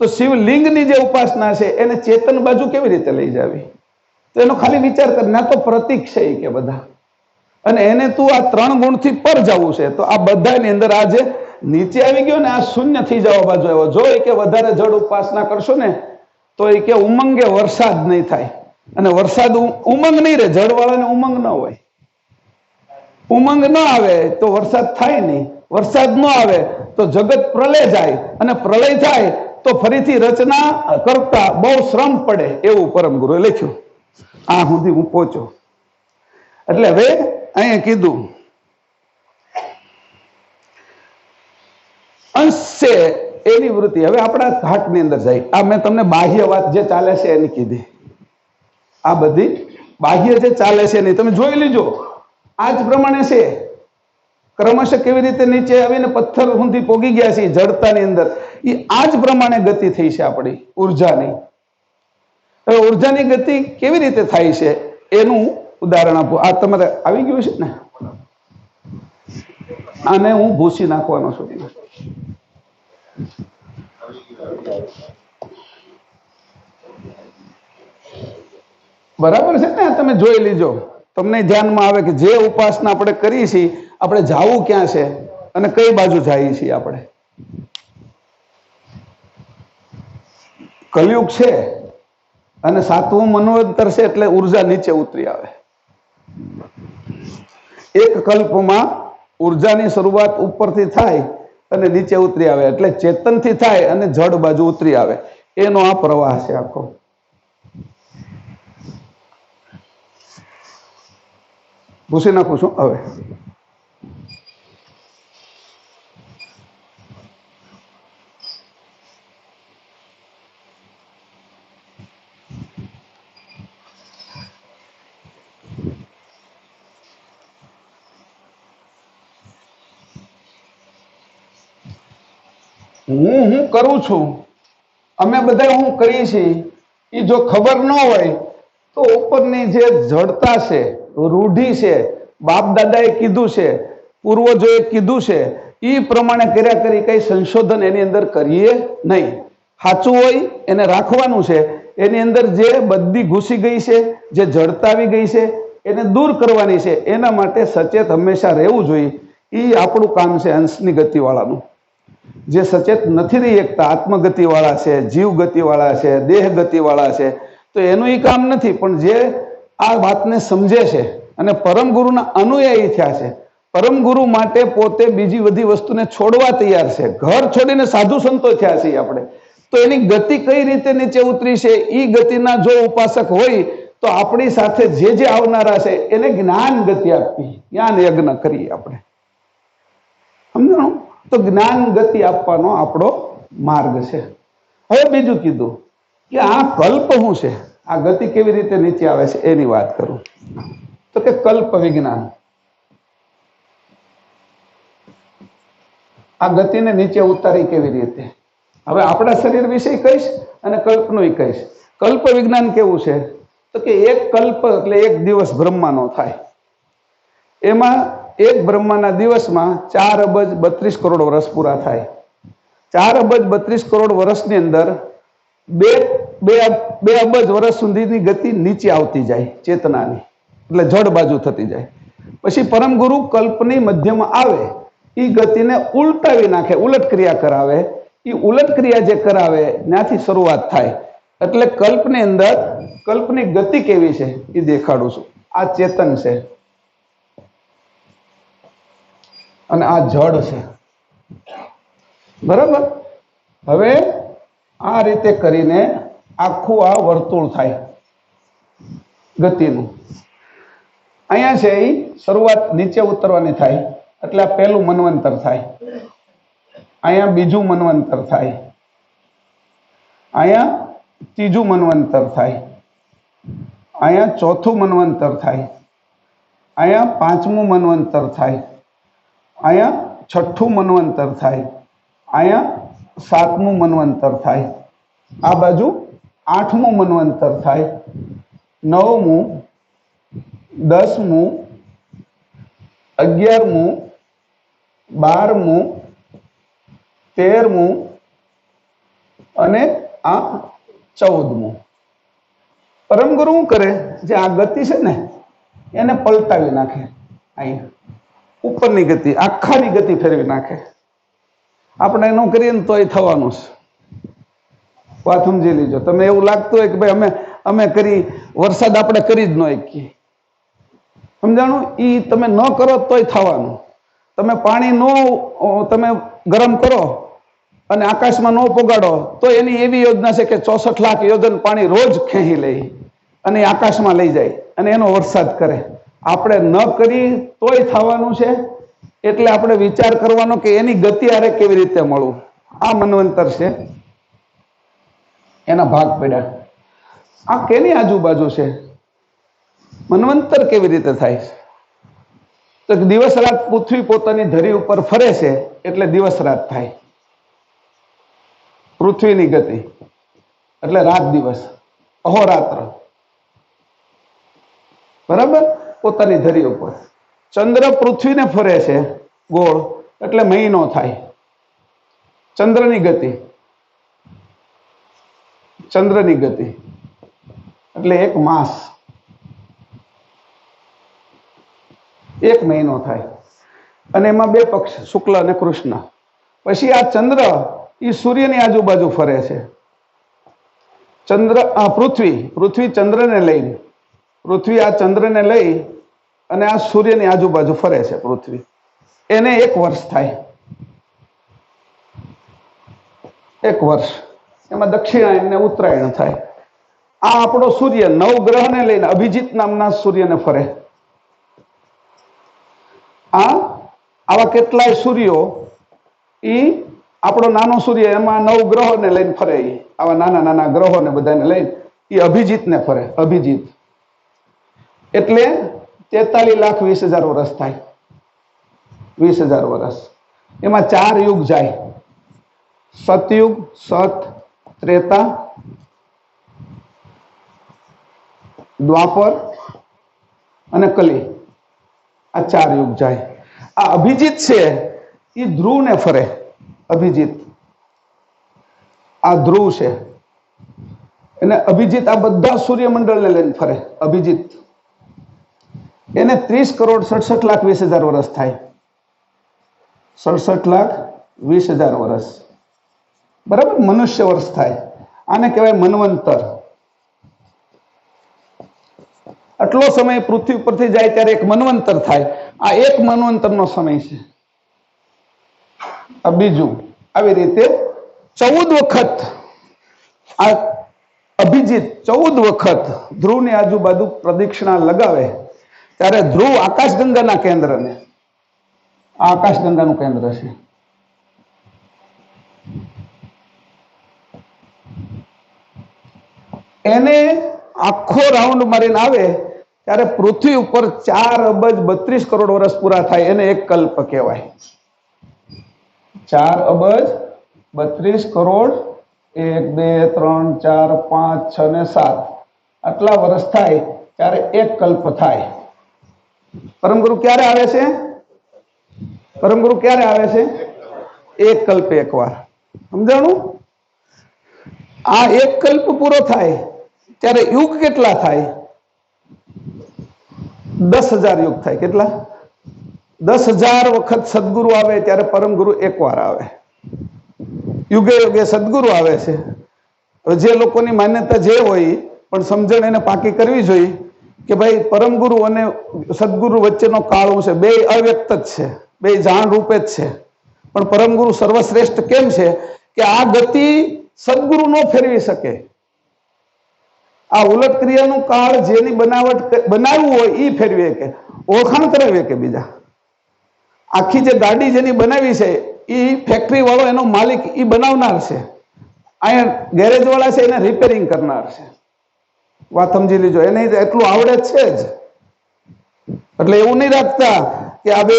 તો શિવલિંગની જે ઉપાસના છે એને ચેતન બાજુ કેવી રીતે લઈ જાવી? તો એનો ખાલી વિચાર કર. ના તો પ્રતીક છે કે બધા, અને એને તું આ 3 ગુણથી પર જવું છે. તો આ બધાની અંદર આ જે નીચે આવી ગયો ને, આ શૂન્ય થઈ જવા બાજુ આવ્યો. જો એ કે વધારે જડ ઉપાસના કરશો ને તો એ કે ઉમંગે વરસાદ નહીં થાય. અને વરસાદ ઉમંગ નહીં રહે, જળવાળાને ઉમંગ ન હોય. ઉમંગ ન આવે તો વરસાદ થાય નહીં. વરસાદ ન આવે તો જગત પ્રલય જાય, અને પ્રલય થાય તો ફરીથી રચના કરતા બહુ શ્રમ પડે, એવું પરમ ગુરુએ લખ્યું. આ સુધી હું પહોંચ્યો. એટલે હવે અહીંયા કીધું અંશ છે એની વૃત્તિ. હવે આપણા ઘાટની અંદર જાય. આ મેં તમને બાહ્ય વાત જે ચાલે છે એની કીધી. આ બધી બાહ્ય જે ચાલે છે એની તમે જોઈ લીજો. આ જ પ્રમાણે છે. ક્રમશઃ કેવી રીતે નીચે આવીને પથ્થર સુધી પોગી ગયા છે જડતાની અંદર, એ આ જ પ્રમાણે ગતિ થઈ છે આપણી ઉર્જાની. હવે ઉર્જાની ગતિ કેવી રીતે થાય છે એનું ઉદાહરણ આપો. આ તમારે આવી ગયું છે ને, આને હું ભૂસી નાખવાનો છું. બરાબર છે ને? તમે જોઈ લીજો, તમને ધ્યાનમાં આવે કે જે ઉપાસના આપણે કરી છે, આપણે જાવું ક્યાં છે અને કઈ બાજુ જઈએ છીએ. આપણે કલયુગ છે અને 7મું મન્વંતર છે, એટલે ઉર્જા નીચે ઉતરી આવે. એક કલ્પમાં ઉર્જાની શરૂઆત ઉપરથી થાય અને નીચે ઉતરી આવે, એટલે ચેતનથી થાય અને જડ બાજુ ઉતરી આવે. એનો આ પ્રવાહ છે આખો. ભૂસી નાખું છું હવે. હું કરું છું, અમે બધા હું કરીએ છીએ, એ જો ખબર ન હોય તો ઉપરની જે જડતા છે, રૂઢિ છે, બાપ દાદાએ કીધું છે, પૂર્વજોએ કીધું છે, એ પ્રમાણે કર્યા કરી કઈ સંશોધન એની અંદર કરીએ નહીં. સાચું હોય એને રાખવાનું છે. એની અંદર જે બધી ઘૂસી ગઈ છે, જે જડતા આવી ગઈ છે, એને દૂર કરવાની છે. એના માટે સચેત હંમેશા રહેવું જોઈએ. એ આપણું કામ છે અંશની ગતિવાળાનું. જે સચેત નથી રહી એકતા, આત્મગતિવાળા છે, જીવ ગતિવાળા છે, દેહ ગતિવાળા છે, તો એનું એ કામ નથી. પણ જે આ વાતને સમજે છે અને પરમ ગુરુના અનુયાયી થયા છે, પરમ ગુરુ માટે પોતે બીજી બધી વસ્તુને છોડવા તૈયાર છે, ઘર છોડીને સાધુ સંતો થયા છે આપણે, તો એની ગતિ કઈ રીતે નીચે ઉતરી છે, એ ગતિના જો ઉપાસક હોય તો આપણી સાથે જે જે આવનારા છે એને જ્ઞાન ગતિ આપવી, જ્ઞાન યજ્ઞ કરીએ આપણે. સમજો? તો જ્ઞાન ગતિ આપવાનો આપણો માર્ગ છે. હવે બીજું કીધું કે આ કલ્પ શું છે, આ ગતિ કેવી રીતે નીચે આવે છે એની વાત કરું. તો કે કલ્પ વિજ્ઞાન આ ગતિને નીચે ઉતારી કેવી રીતે. હવે આપણા શરીર વિશે કહીશ અને કલ્પનું કહીશ. કલ્પ વિજ્ઞાન કેવું છે તો કે એક કલ્પ એટલે એક દિવસ બ્રહ્માનો થાય. એમાં એક બ્રહ્માના દિવસમાં 4 અબજ 32 કરોડ વર્ષ પૂરા થાય. 4 અબજ 32 કરોડ વર્ષની અંદર બે અબજ વર્ષ સુધીની ગતિ નીચે આવતી જાય ચેતનાની, એટલે જડ બાજુ થતી જાય. પછી પરમ ગુરુ કલ્પની મધ્યમાં આવે, એ ગતિને ઉલટાવી નાખે, ઉલટ ક્રિયા કરાવે. એ ઉલટ ક્રિયા જે કરાવે ત્યાંથી શરૂઆત થાય. એટલે કલ્પની અંદર કલ્પની ગતિ કેવી છે એ દેખાડું છું. આ ચેતન છે અને આ જડ છે. બરાબર. હવે આ રીતે કરીને આખું આ વર્તુળ થાય ગતિનું. અહીંયા છે એ શરૂઆત નીચે ઉતરવાની થાય એટલે આ પહેલું મન્વંતર થાય, અહીંયા બીજું મન્વંતર થાય, અહીંયા ત્રીજું મન્વંતર થાય, અહીંયા ચોથું મન્વંતર થાય, અહીંયા પાંચમું મન્વંતર થાય, અહીંયા છઠ્ઠું મન્વંતર થાય, અહીંયા સાતમું મન્વંતર થાય, આ બાજુ આઠમું મન્વંતર થાય, નવમું, 10મું, 11મું, 12મું, 13મું અને આ 14મું. પરમગુરુ શું કરે, જે આ ગતિ છે ને એને પલટાવી નાખે, અહીંયા ઉપરની ગતિ આખાની ગતિ ફેરવી નાખે. આપણે એનું કરીએ ને તોય થવાનું છે. વાત સમજી લીજો. તમે એવું લાગતું હોય કે ભાઈ અમે કરી, વરસાદ આપણે કરી જ ન શકીએ, સમજાણું? એ તમે ન કરો તોય થવાનું. તમે પાણી તમે ગરમ કરો અને આકાશમાં ન પોગાડો તો એની એવી યોજના છે કે 64 લાખ યોજન પાણી રોજ ખેંચી લે અને આકાશમાં લઈ જાય અને એનો વરસાદ કરે. આપણે ન કરી તોય થવાનું છે. એટલે આપણે વિચાર કરવાનો કે એની ગતિ આરે કેવી રીતે મળવું. આ મન્વંતર છે, એના ભાગ પડ્યા. આ કેની આજુબાજુ છે? મન્વંતર કેવી રીતે થાય? તો દિવસ રાત પૃથ્વી પોતાની ધરી ઉપર ફરે છે એટલે દિવસ રાત થાય. પૃથ્વીની ગતિ એટલે રાત દિવસ, અહોરાત્ર. બરાબર? પોતાની ધરી ઉપર. ચંદ્ર પૃથ્વીને ફરે છે ગોળ એટલે મહિનો થાય. ચંદ્રની ગતિ, ચંદ્રની ગતિ એટલે 1 માસ, 1 મહિનો થાય. અને એમાં 2 પક્ષ, શુક્લ અને કૃષ્ણ. પછી આ ચંદ્ર એ સૂર્યની આજુબાજુ ફરે છે. પૃથ્વી ચંદ્રને લઈને, પૃથ્વી આ ચંદ્રને લઈ અને આ સૂર્યની આજુબાજુ ફરે છે પૃથ્વી. એને 1 વર્ષ થાય. 1 વર્ષ. એમાં દક્ષિણાયન ને ઉત્તરાયણ થાય. આ આપણો સૂર્ય 9 ગ્રહને લઈને અભિજીત નામના સૂર્યને ફરે. આવા કેટલાય સૂર્યો, એ આપણો નાનો સૂર્ય એમાં 9 ગ્રહોને લઈને ફરે. આવા નાના નાના ગ્રહોને બધાને લઈને એ અભિજીતને ફરે. અભિજીત એટલે 43,20,000 વર્ષ થાય. 20,000 વર્ષ. એમાં 4 યુગ જાય: સતયુગ, સત, ત્રેતા, દ્વાપર અને કલી. આ 4 યુગ જાય. આ અભિજીત છે એ ધ્રુવને ફરે. અભિજીત આ ધ્રુવ છે એને અભિજીત આ બધા સૂર્યમંડળને લઈને ફરે. અભિજીત એને 30,67,20,000 વર્ષ થાય. 67,20,000 વર્ષ. બરાબર? મનુષ્ય વર્ષ થાય. આને કહેવાય મન્વંતર. આટલો સમય પૃથ્વી પરથી જાય ત્યારે 1 મન્વંતર થાય. આ 1 મન્વંતરનો સમય છે. આ બીજું. આવી રીતે 14 વખત આ અભિજીત 14 વખત ધ્રુવની આજુબાજુ પ્રદક્ષિણા લગાવે ત્યારે ધ્રુવ આકાશગંગાના કેન્દ્રને, આ આકાશગંગાનું કેન્દ્ર છે, એને આખો રાઉન્ડ મારીને આવે ત્યારે પૃથ્વી ઉપર 4,32,00,00,000 વર્ષ પૂરા થાય. એને 1 કલ્પ કહેવાય. 4,32,00,00,000 1 2 3 4 5 6 ને 7 આટલા વર્ષ થાય ત્યારે 1 કલ્પ થાય. પરમગુરુ ક્યારે આવે છે? પરમગુરુ ક્યારે આવે છે? 1 કલ્પ 1 વાર. સમજાણું? આ 1 કલ્પ પૂરો થાય ત્યારે યુગ કેટલા થાય? 10,000 યુગ થાય. કેટલા? 10,000 વખત સદગુરુ આવે ત્યારે પરમગુરુ 1 વાર આવે. યુગે યુગે સદગુરુ આવે છે. હવે જે લોકોની માન્યતા જે હોય પણ સમજણ એને પાકી કરવી જોઈએ કે ભાઈ પરમગુરુ અને સદગુરુ વચ્ચેનો કાળ છે, બે અવ્યક્ત જ છે, બે જાણ રૂપે જ છે. પણ પરમગુરુ સર્વશ્રેષ્ઠ કેમ છે કે આ ગતિ સદગુરુ નો ફેરવી શકે. આ ઉલટ ક્રિયાનું કાળ જેની બનાવટ બનાવ્યું હોય એ ફેરવી શકે, ઓળખાણ કરાવી કે બીજા. આખી જે ગાડી જેની બનાવી છે એ ફેક્ટરી વાળો એનો માલિક એ બનાવનાર છે, અહીંયા ગેરેજ વાળા છે એને રિપેરિંગ કરનાર છે. વાત સમજી લીજો, એને એટલું આવડે છે જ. એટલે એવું નહીં રાખતા કે આ બે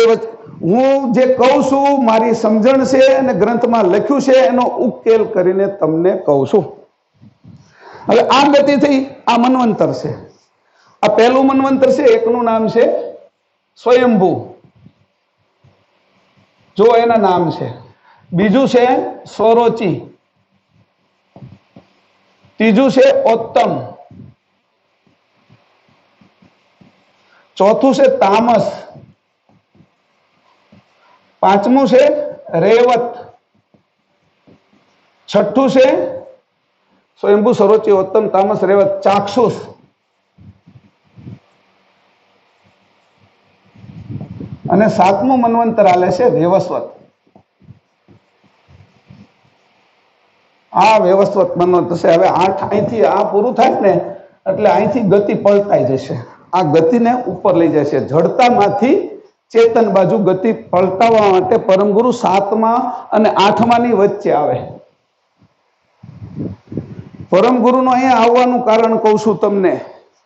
હું જે કહું છું મારી સમજણ છે અને ગ્રંથમાં લખ્યું છે એનો ઉકેલ કરીને તમને કહું છું. હવે આ ગતિથી આ મન્વંતર છે, આ પહેલું મન્વંતર છે, એકનું નામ છે સ્વયંભૂ, જો એના નામ છે. બીજું છે સ્વરોચી, ત્રીજું છે ઓત્તમ, ચોથું છે તામસ, પાંચમું છે રેવત, છઠ્ઠું છે સ્વયંભૂ, સરોચી, ઉત્તમ, તામસ, રેવત, ચાક્ષુષ, અને સાતમું મન્વંતર આલે છે વ્યવસ્વત. આ વ્યવસ્વત મન્વંતર છે. હવે 8 અહીંથી આ પૂરું થાય ને એટલે અહીંથી ગતિ પલટાઈ જશે. આ ગતિને ઉપર લઈ જશે, જડતામાંથી ચેતન બાજુ ગતિ પલટાવવા માટે પરમગુરુ 7મા અને 8માની વચ્ચે આવે. પરમગુરુનો અહીંયા આવવાનું કારણ કહું છું તમને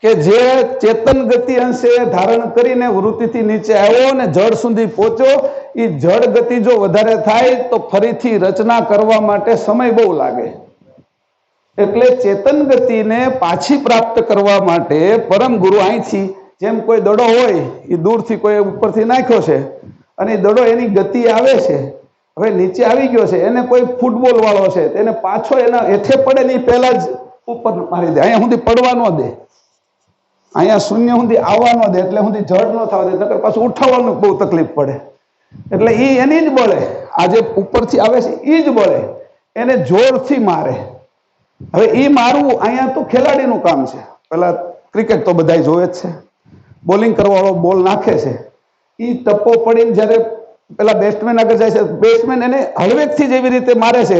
કે જે ચેતન ગતિ અંશે ધારણ કરીને વૃત્તિથી નીચે આવ્યો ને જળ સુધી પહોંચ્યો, એ જળ ગતિ જો વધારે થાય તો ફરીથી રચના કરવા માટે સમય બહુ લાગે. એટલે ચેતન ગતિને પાછી પ્રાપ્ત કરવા માટે પરમગુરુ અહીંથી, જેમ કોઈ દડો હોય એ દૂરથી કોઈ ઉપરથી નાખ્યો છે અને દડો એની ગતિ આવે છે, હવે નીચે આવી ગયો છે, એને કોઈ ફૂટબોલ વાળો છે તેને પાછો એના હેઠે પડે ને પહેલા જ ઉપર મારી દે, અહીંયા સુધી પડવા ન દે, અહીંયા શૂન્ય સુધી આવવા ન દે, એટલે સુધી જડ ન થવા દે, નકર પાછું ઉઠાવવાનું બહુ તકલીફ પડે. એટલે એ એની જ બળે, આ જે ઉપરથી આવે છે એ જ બળે એને જોરથી મારે. હવે એ મારવું અહીંયા તો ખેલાડીનું કામ છે. પેલા ક્રિકેટ તો બધા જોવે જ છે, બોલિંગ કરવાવાળો બોલ નાખે છે, એ ટપ્પો પડીને જ્યારે પેલા બેટ્સમેન આગળ જાય છે, બેટ્સમેન એને હળવેકથી જેવી રીતે મારે છે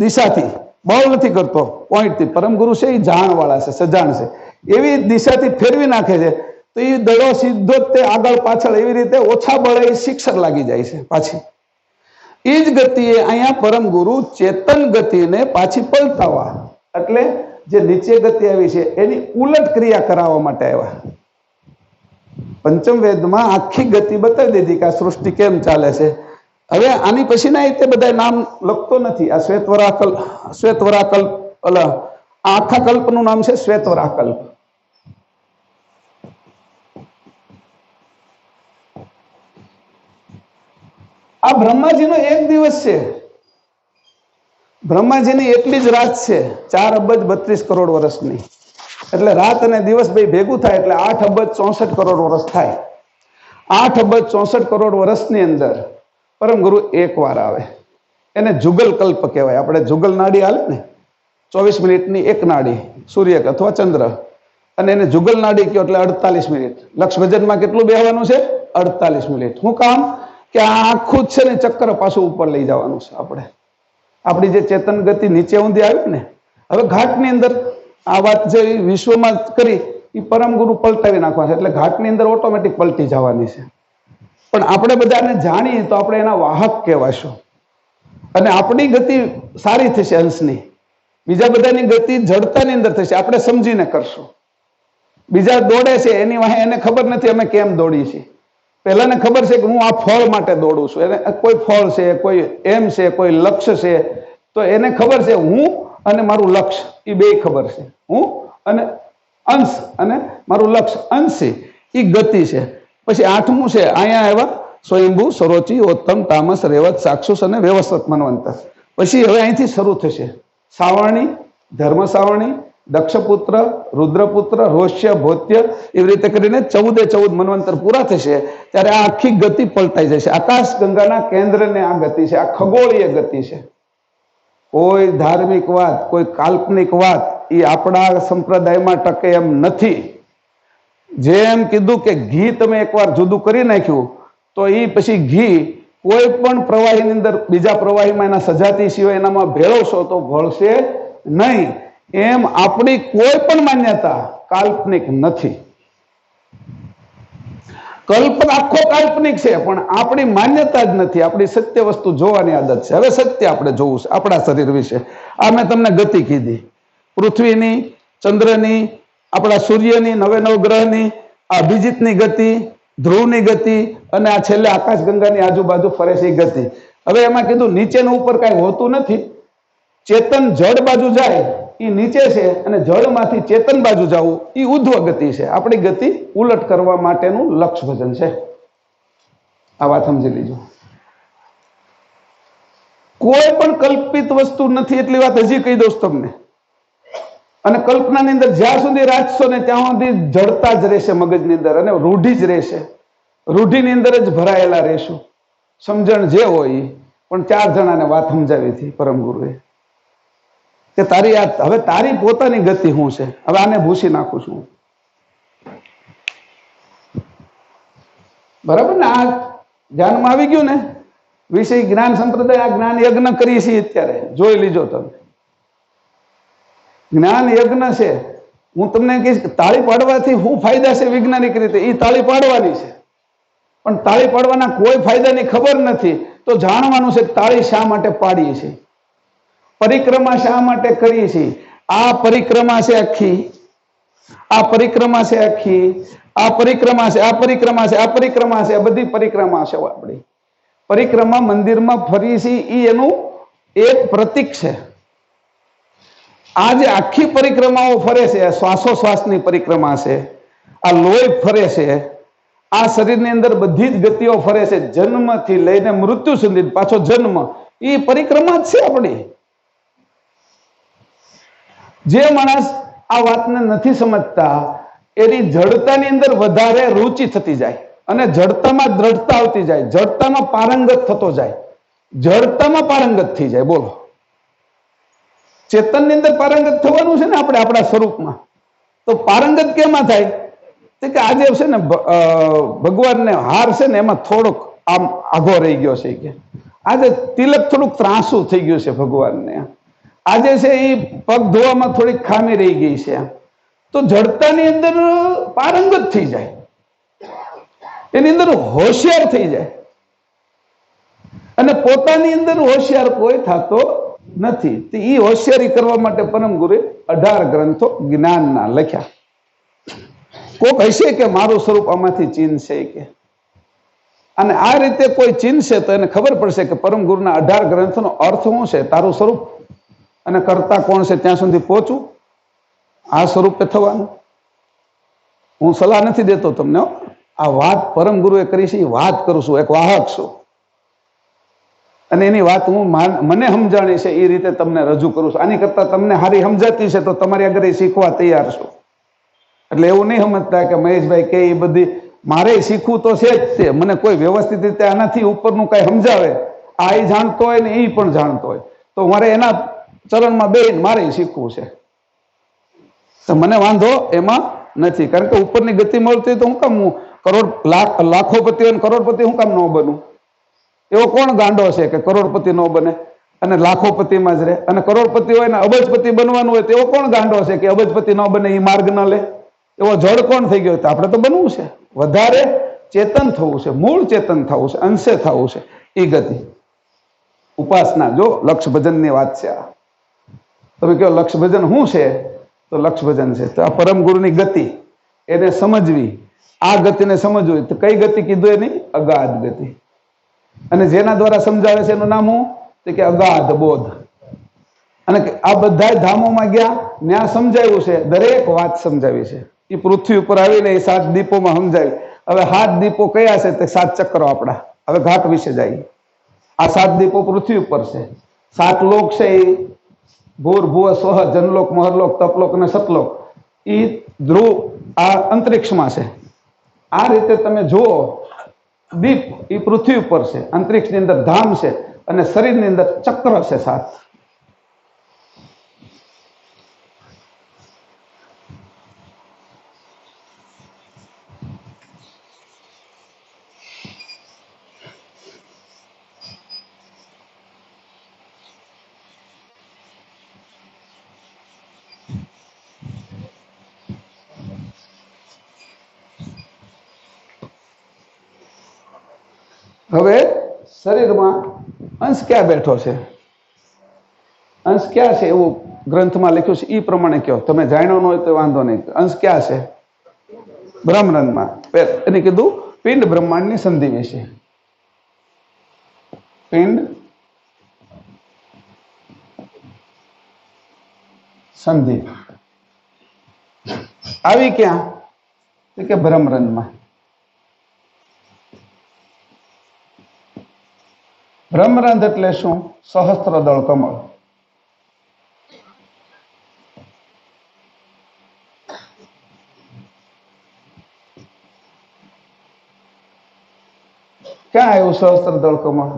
દિશાથી, બોલ નથી કરતો પોઈન્ટથી. પરમગુરુ છે એ જાણવાળા છે, સજાણ છે, એવી દિશાથી ફેરવી નાખે છે તો એ દડો સીધો જ તે આગળ પાછળ એવી રીતે ઓછા બળે શિક્ષર લાગી જાય છે પાછી. એ જ ગતિએ અહીંયા પરમગુરુ ચેતન ગતિને પાછી પલટાવવા, એટલે જે નીચે ગતિ આવી છે એની ઉલટ ક્રિયા કરાવવા માટે આવ્યા. પંચમ વેદમાં આખી ગતિ બતાવી દીધી કે આ સૃષ્ટિ કેમ ચાલે છે. હવે આની પછીના તે બધા નામ લખતો નથી. આ શ્વેતવરાકલ્પ, આખા કલ્પનું નામ છે શ્વેતવરાકલ્પ. આ બ્રહ્માજીનો એક દિવસ છે, બ્રહ્માજીની એટલી જ રાત છે 4 અબજ 32 કરોડ વર્ષની. એટલે રાત અને દિવસ બે ભેગું થાય એટલે 8 અબજ 64 કરોડ વર્ષ થાય. 8 અબજ 64 કરોડ વર્ષની અંદર પરમગુરુ એક વાર આવે, એને જુગલ કલ્પ કહેવાય. આપણે જુગલ નાડી હાલે ને 24 મિનિટની એક નાડી, સૂર્ય અથવા ચંદ્ર, અને એને જુગલ નાડી કહો એટલે 48 મિનિટ. લક્ષ ભજનમાં કેટલું બેહવાનું છે? 48 મિનિટ. શું કામ? કે આ આખું જ છે ને ચક્ર પાછું ઉપર લઈ જવાનું છે. આપણે આપણી જે ચેતન ગતિ નીચે ઊંધી આવી ને, હવે ઘાટની અંદર આ વાત જે વિશ્વમાં કરી એ પરમગુરુ પલટાવી નાખવા છે, એટલે ઘાટની અંદર ઓટોમેટિક પલટી જવાની છે. પણ આપણે બધાને જાણીએ તો આપણે એના વાહક કહેવાશું, અને આપણી ગતિ સારી થશે અંશની, બીજા બધાની ગતિ જડતાની અંદર થશે. આપણે સમજીને કરશું. બીજા દોડે છે એની વાહે એને ખબર નથી અમે કેમ દોડી છીએ. પહેલાને ખબર છે કે હું આ ફળ માટે દોડું છું, એને કોઈ ફળ છે, કોઈ એમ છે, કોઈ લક્ષ્ય છે, તો એને ખબર છે હું અને મારું લક્ષ્ય એ બે ખબર છે. હું અને અંશ અને મારું લક્ષ્ય અંશ છે, એ ગતિ છે. પછી 8મું છે અહીંયા આવ્યા સ્વયંભૂ, સરોચી, ઉત્તમ, તામસ, રેવત, ચાક્ષુષ અને વ્યવસ્વત મન્વંતર. પછી હવે અહીંથી શરૂ થશે સાવરણી, ધર્મ સાવરણી, દક્ષપુત્ર, રુદ્રપુત્ર, રોષ્ય, ભોત્ય, એવી રીતે કરીને 14 મન્વંતર પૂરા થશે ત્યારે આ આખી ગતિ પલટાઈ જશે. આકાશ ગંગાના કેન્દ્રને આ ગતિ છે, આ ખગોળીય ગતિ છે. કોઈ ધાર્મિક વાત, કોઈ કાલ્પનિક વાત એ આપણા સંપ્રદાયમાં ટકે એમ નથી. જેમ કીધું કે ઘી તમે એકવાર જુદું કરી નાખ્યું તો એ પછી ઘી કોઈ પણ પ્રવાહીની અંદર બીજા પ્રવાહીમાં એના સજાતી સિવાય એનામાં ભેળવશો તો ભળશે નહીં. એમ આપણી કોઈ પણ માન્યતા કાલ્પનિક નથી. આખો કાલ્પનિક છે, પણ આપણી માન્યતા જ નથી. આપણી સત્ય વસ્તુ જોવાની આદત છે. હવે સત્ય આપણે જોવું છે આપણા શરીર વિશે. આ મેં તમને ગતિ કીધી, પૃથ્વીની, ચંદ્રની, આપણા સૂર્યની, નવે નવ ગ્રહની, આ અભિજીતની ગતિ, ધ્રુવની ગતિ, અને આ છેલ્લે આકાશગંગાની આજુબાજુ ફરે છે એ ગતિ. હવે એમાં કીધું નીચેનું ઉપર કાંઈ હોતું નથી. ચેતન જળ બાજુ જાય એ નીચે છે, અને જળમાંથી ચેતન બાજુ જવું એ ઉધ્વ ગતિ છે. આપણી ગતિ ઉલટ કરવા માટેનું લક્ષ ભજન છે. આ વાત સમજી લીજો. કોઈ પણ કલ્પિત વસ્તુ નથી, એટલી વાત હજી કહી દઉં તમને. અને કલ્પનાની અંદર જ્યાં સુધી રાખશો ને ત્યાં સુધી જડતા જ રહેશે મગજની અંદર, અને રૂઢિ જ રહેશે. રૂઢિની અંદર જ ભરાયેલા રહેશું. સમજણ જે હોય. પણ 4 જણાને વાત સમજાવી હતી પરમ ગુરુએ કે તારી હવે તારી પોતાની ગતિ શું છે. હવે આને ભૂસી નાખું છું, બરાબર ને? આ ધ્યાનમાં આવી ગયું ને? વિષય જ્ઞાન સંપ્રદાય આ જ્ઞાન યજ્ઞ કરીએ છીએ અત્યારે. જોઈ લીજો તમે, જ્ઞાન યજ્ઞ છે. હું તમને કહીશ તાળી પાડવાથી શું ફાયદા છે વૈજ્ઞાનિક રીતે, એ તાળી પાડવાની છે. પણ તાળી પાડવાના કોઈ ફાયદાની ખબર નથી તો જાણવાનું છે તાળી શા માટે પાડીએ છીએ, પરિક્રમા શા માટે કરીએ છીએ. આ પરિક્રમા છે આખી, આ પરિક્રમા છે આખી, આ પરિક્રમા છે, આ પરિક્રમા છે, આ પરિક્રમા છે, આ બધી પરિક્રમા છે. આપણી પરિક્રમા મંદિરમાં ફરીએ છીએ એ એનું એક પ્રતીક છે. આ જે આખી પરિક્રમાઓ ફરે છે, શ્વાસોશ્વાસની પરિક્રમા છે, આ લોહી ફરે છે, આ શરીરની અંદર બધી જ ગતિઓ ફરે છે, જન્મથી લઈને મૃત્યુ સુધી, પાછો જન્મ, એ પરિક્રમા જ છે આપણી. જે માણસ આ વાતને નથી સમજતા એની જડતાની અંદર વધારે રુચિ થતી જાય, અને જડતામાં દ્રઢતા આવતી જાય, જડતામાં પારંગત થતો જાય, જડતામાં પારંગત થઈ જાય. બોલો, ચેતનની અંદર પારંગત થવાનું છે ને આપણે આપણા સ્વરૂપમાં. તો પારંગત કેમાં થાય? કે આજે છે ને ભગવાનને હાર છે ને એમાં થોડોક આમ આઘો રહી ગયો છે, કે આજે તિલક થોડુંક ત્રાસું થઈ ગયું છે ભગવાનને, આજે છે એ પગ ધોવામાં થોડીક ખામી રહી ગઈ છે. તો જડતાની અંદર પારંગત થઈ જાય, એની અંદર હોશિયાર થઈ જાય, અને પોતાની અંદર હોશિયાર કોઈ થતો નથી. તો એ હોશિયારી કરવા માટે પરમ ગુરુએ 18 ગ્રંથો જ્ઞાનના લખ્યા. કોક હશે કે મારું સ્વરૂપ આમાંથી ચીનશે, કે અને આ રીતે કોઈ ચીનશે તો એને ખબર પડશે કે પરમ ગુરુના 18 ગ્રંથોનો અર્થ શું છે, તારું સ્વરૂપ અને કરતા કોણ છે ત્યાં સુધી પહોંચવું. આ સ્વરૂપે થવાનું. હું સલાહ નથી દેતો તમને, આ વાત પરમ ગુરુએ કરી છે, એ વાત કરું છું, એક વાહક છું, અને એની વાત હું મને સમજાણી છે એ રીતે તમને રજૂ કરું છું. આની કરતા તમને સારી સમજાતી છે તો તમારી આગળ એ શીખવા તૈયાર છું. એટલે એવું નહીં સમજતા કે મહેશભાઈ કે એ બધી મારે શીખવું તો છે જ, તે મને કોઈ વ્યવસ્થિત રીતે આનાથી ઉપરનું કઈ સમજાવે, આ એ જાણતો હોય ને એ પણ જાણતો હોય, તો મારે એના ચરણમાં બેહીને મારે શીખવું છે. તો મને વાંધો એમાં નથી, કારણ કે ઉપરની ગતિ મળતી તો હું કામ લાખોપતિ અને કરોડપતિ હું કામ ન બનું? એવો કોણ ગાંડો છે કે કરોડપતિ ન બને અને લાખોપતિમાં જ રહે? અને કરોડપતિ હોય ને અબજપતિ બનવાનું હોય તો એવો કોણ ગાંડો છે કે અબજપતિ ન બને, એ માર્ગ ન લે? એવો જડ કોણ થઈ ગયો? આપણે તો બનવું છે, વધારે ચેતન થવું છે, મૂળ ચેતન થવું છે, અંશે થવું છે. એ ગતિ ઉપાસના. જો લક્ષ ભજનની વાત છે આ. તમે કહો લક્ષ ભજન શું છે? તો લક્ષ ભજન છે તો આ પરમ ગુરુની ગતિ એને સમજવી. આ ગતિને સમજવી તો કઈ ગતિ કીધું એની? અગાધ ગતિ. અને જેના દ્વારા સમજાવે છે એનું નામ શું? તો કે અગાધ બોધ. અને આ બધા ધામોમાં ગયા, ત્યાં સમજાવ્યું છે, દરેક વાત સમજાવી છે. એ પૃથ્વી ઉપર આવીને એ 7 દીપોમાં સમજાવી. હવે 7 દીપો કયા છે? તે 7 ચક્રો આપણા. હવે ઘાટ વિશે જાય. આ 7 દીપો પૃથ્વી ઉપર છે. 7 લોક છે એ ભૂર ભુવ સ્વહ, જનલોક, મહરલોક, તપલોક અને સતલોક. એ ધ્રુવ આ અંતરિક્ષમાં છે. આ રીતે તમે જુઓ, દીપ એ પૃથ્વી ઉપર છે, અંતરિક્ષની અંદર ધામ છે, અને શરીરની અંદર ચક્ર છે 7. હવે શરીરમાં અંશ ક્યાં બેઠો છે? અંશ ક્યાં છે એવું ગ્રંથમાં લખ્યું છે, એ પ્રમાણે કહો. તમે જાણ્યો ન હોય તો વાંધો નહીં. અંશ ક્યાં છે? બ્રહ્મરંધમાં. એને કીધું પિંડ બ્રહ્માંડની સંધિ વિશે. પિંડ સંધિ આવી ક્યાં? કે બ્રહ્મરંધમાં. બ્રહ્મરંધ એટલે શું? સહસ્ત્રદળ કમળ. ક્યાં આવ્યું સહસ્ત્રદળ કમળ?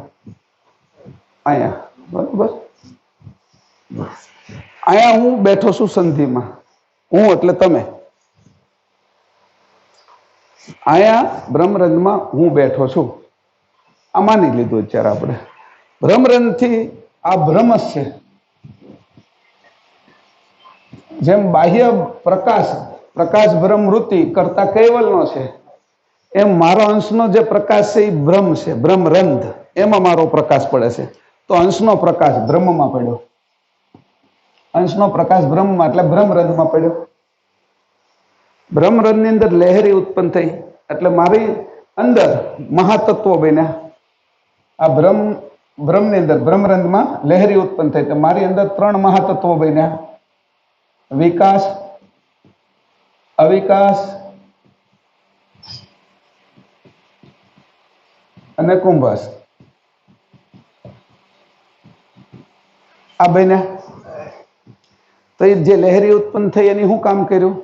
અહીંયા. બરોબર. અહીંયા હું બેઠો છું સંધિમાં. હું એટલે તમે. અહીંયા બ્રહ્મરંધમાં હું બેઠો છું. આ માની લીધું અત્યારે આપણે. બ્રહ્મરંધથી આ બ્રહ્મ છે. જેમ બાહ્ય પ્રકાશ બ્રહ્મવૃત્તિ કરતા કૈવલનો છે, એમ મારો અંશનો જે પ્રકાશ છે એ બ્રહ્મ છે. બ્રહ્મરંધ એમાં મારો પ્રકાશ પડે છે. તો અંશનો પ્રકાશ બ્રહ્મમાં પડ્યો. અંશનો પ્રકાશ બ્રહ્મમાં એટલે બ્રહ્મરંધમાં પડ્યો. બ્રહ્મરંધની અંદર લહેરી ઉત્પન્ન થઈ એટલે મારી અંદર મહાતત્વો બન્યા. આ બ્રહ્મની અંદર બ્રહ્મરંધમાં લહેરી ઉત્પન્ન થઈ તો મારી અંદર 3 મહાતત્વો બન્યા: વિકાસ, અવિકાસ અને કુંભસ. આ બન્યા. તો એ જે લહેરી ઉત્પન્ન થઈ એની શું કામ કર્યું?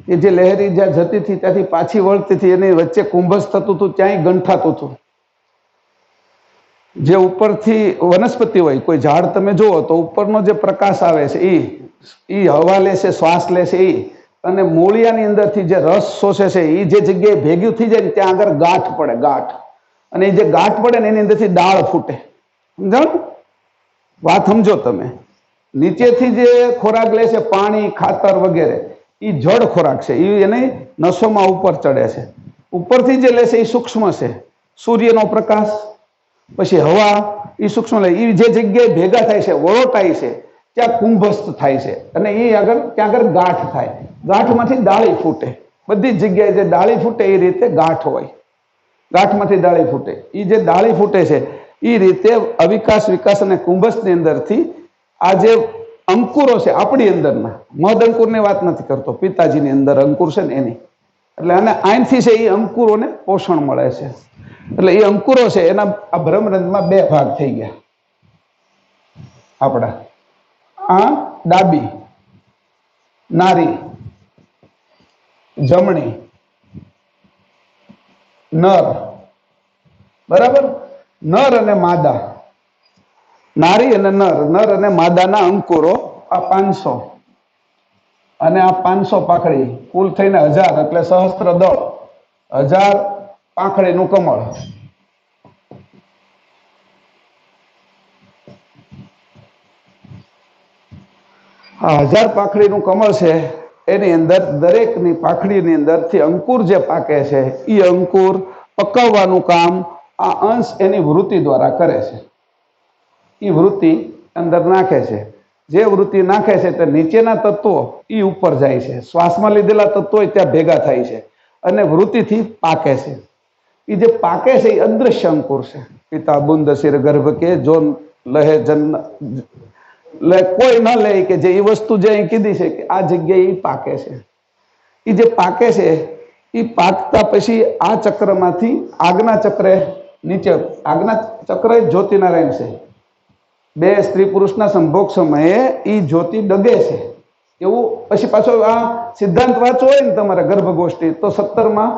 કે જે લહેરી જ્યાં જતી હતી ત્યાંથી પાછી વળતી હતી, એની વચ્ચે કુંભસ થતું હતું, ત્યાંય ગંઠાતું હતું. જે ઉપરથી વનસ્પતિ હોય, કોઈ ઝાડ તમે જુઓ તો ઉપરનો જે પ્રકાશ આવે છે એ હવા લે છે, શ્વાસ લે છે એ, અને મૂળિયાની અંદરથી જે રસ શોષે છે એ જે જગ્યાએ ભેગું થઈ જાય ને ત્યાં આગળ ગાંઠ પડે. ગાંઠ. અને એ જે ગાંઠ પડે ને એની અંદરથી દાળ ફૂટે. સમજાણું? વાત સમજો તમે. નીચેથી જે ખોરાક લે છે, પાણી, ખાતર વગેરે, એ જડ ખોરાક છે. એ એને નસોમાં ઉપર ચડે છે. ઉપરથી જે લે છે એ સૂક્ષ્મ છે. સૂર્યનો પ્રકાશ, પછી હવા, એ સૂક્ષ્મ લે. એ જે જગ્યાએ ભેગા થાય છે, વળોટાય છે, ત્યાં કુંભસ્થ થાય છે. અને એ ત્યાં આગળ ગાંઠ થાય. ગાંઠમાંથી ડાળી ફૂટે. બધી જ જગ્યાએ જે ડાળી ફૂટે એ રીતે ગાંઠ હોય. ગાંઠમાંથી ડાળી ફૂટે. એ જે ડાળી ફૂટે છે એ રીતે અવિકાસ, વિકાસ અને કુંભસની અંદરથી આ જે અંકુરો છે આપણી અંદરના, મહદ અંકુરની વાત નથી કરતો, પિતાજીની અંદર અંકુર છે ને એની, એટલે આને અહીંથી છે એ અંકુરોને પોષણ મળે છે. એટલે એ અંકુરો છે એના આ બ્રહ્મરંધમાં 2 ભાગ થઈ ગયા આપણા. આ ડાબી નારી, જમણી નર. બરાબર? નર અને માદા. નારી અને નર અને માદાના અંકુરો આ 500 અને આ 500 પાંખડી, કુલ થઈને 1000 એટલે સહસ્ત્ર દળ. 1000 પાંખડીનું કમળ. આ 1000 પાંખડીનું કમળ છે એની અંદર દરેકની પાંખડીની અંદરથી અંકુર જે પાકે છે એ અંકુર પકવવાનું કામ આ અંશ એની વૃત્તિ દ્વારા કરે છે. એ વૃત્તિ અંદર નાખે છે. જે વૃત્તિ નાખે છે તે નીચેના તત્વો એ ઉપર જાય છે. શ્વાસમાં લીધેલા તત્વો ત્યાં ભેગા થાય છે અને વૃત્તિથી પાકે છે. એ જે પાકે છે એ અદૃશ્ય અંકુર છે. પિતા બુંદ શિર ગર્ભ કે જો લહે જન્મ કોઈ ન લે કે જે એ વસ્તુ જે અહીં કીધી છે કે આ જગ્યાએ એ પાકે છે. એ જે પાકે છે એ પાકતા પછી આ ચક્રમાંથી આજ્ઞા ચક્રે નીચે, આજ્ઞા ચક્ર જ્યોતિનારાયણ છે. 2 સ્ત્રી પુરુષના સંભોગ સમયે એ જ્યોતિ ડગે છે. એવું પછી પાછો આ સિદ્ધાંત વાંચવો હોય ને તમારે ગર્ભગોષ્ઠી તો 17માં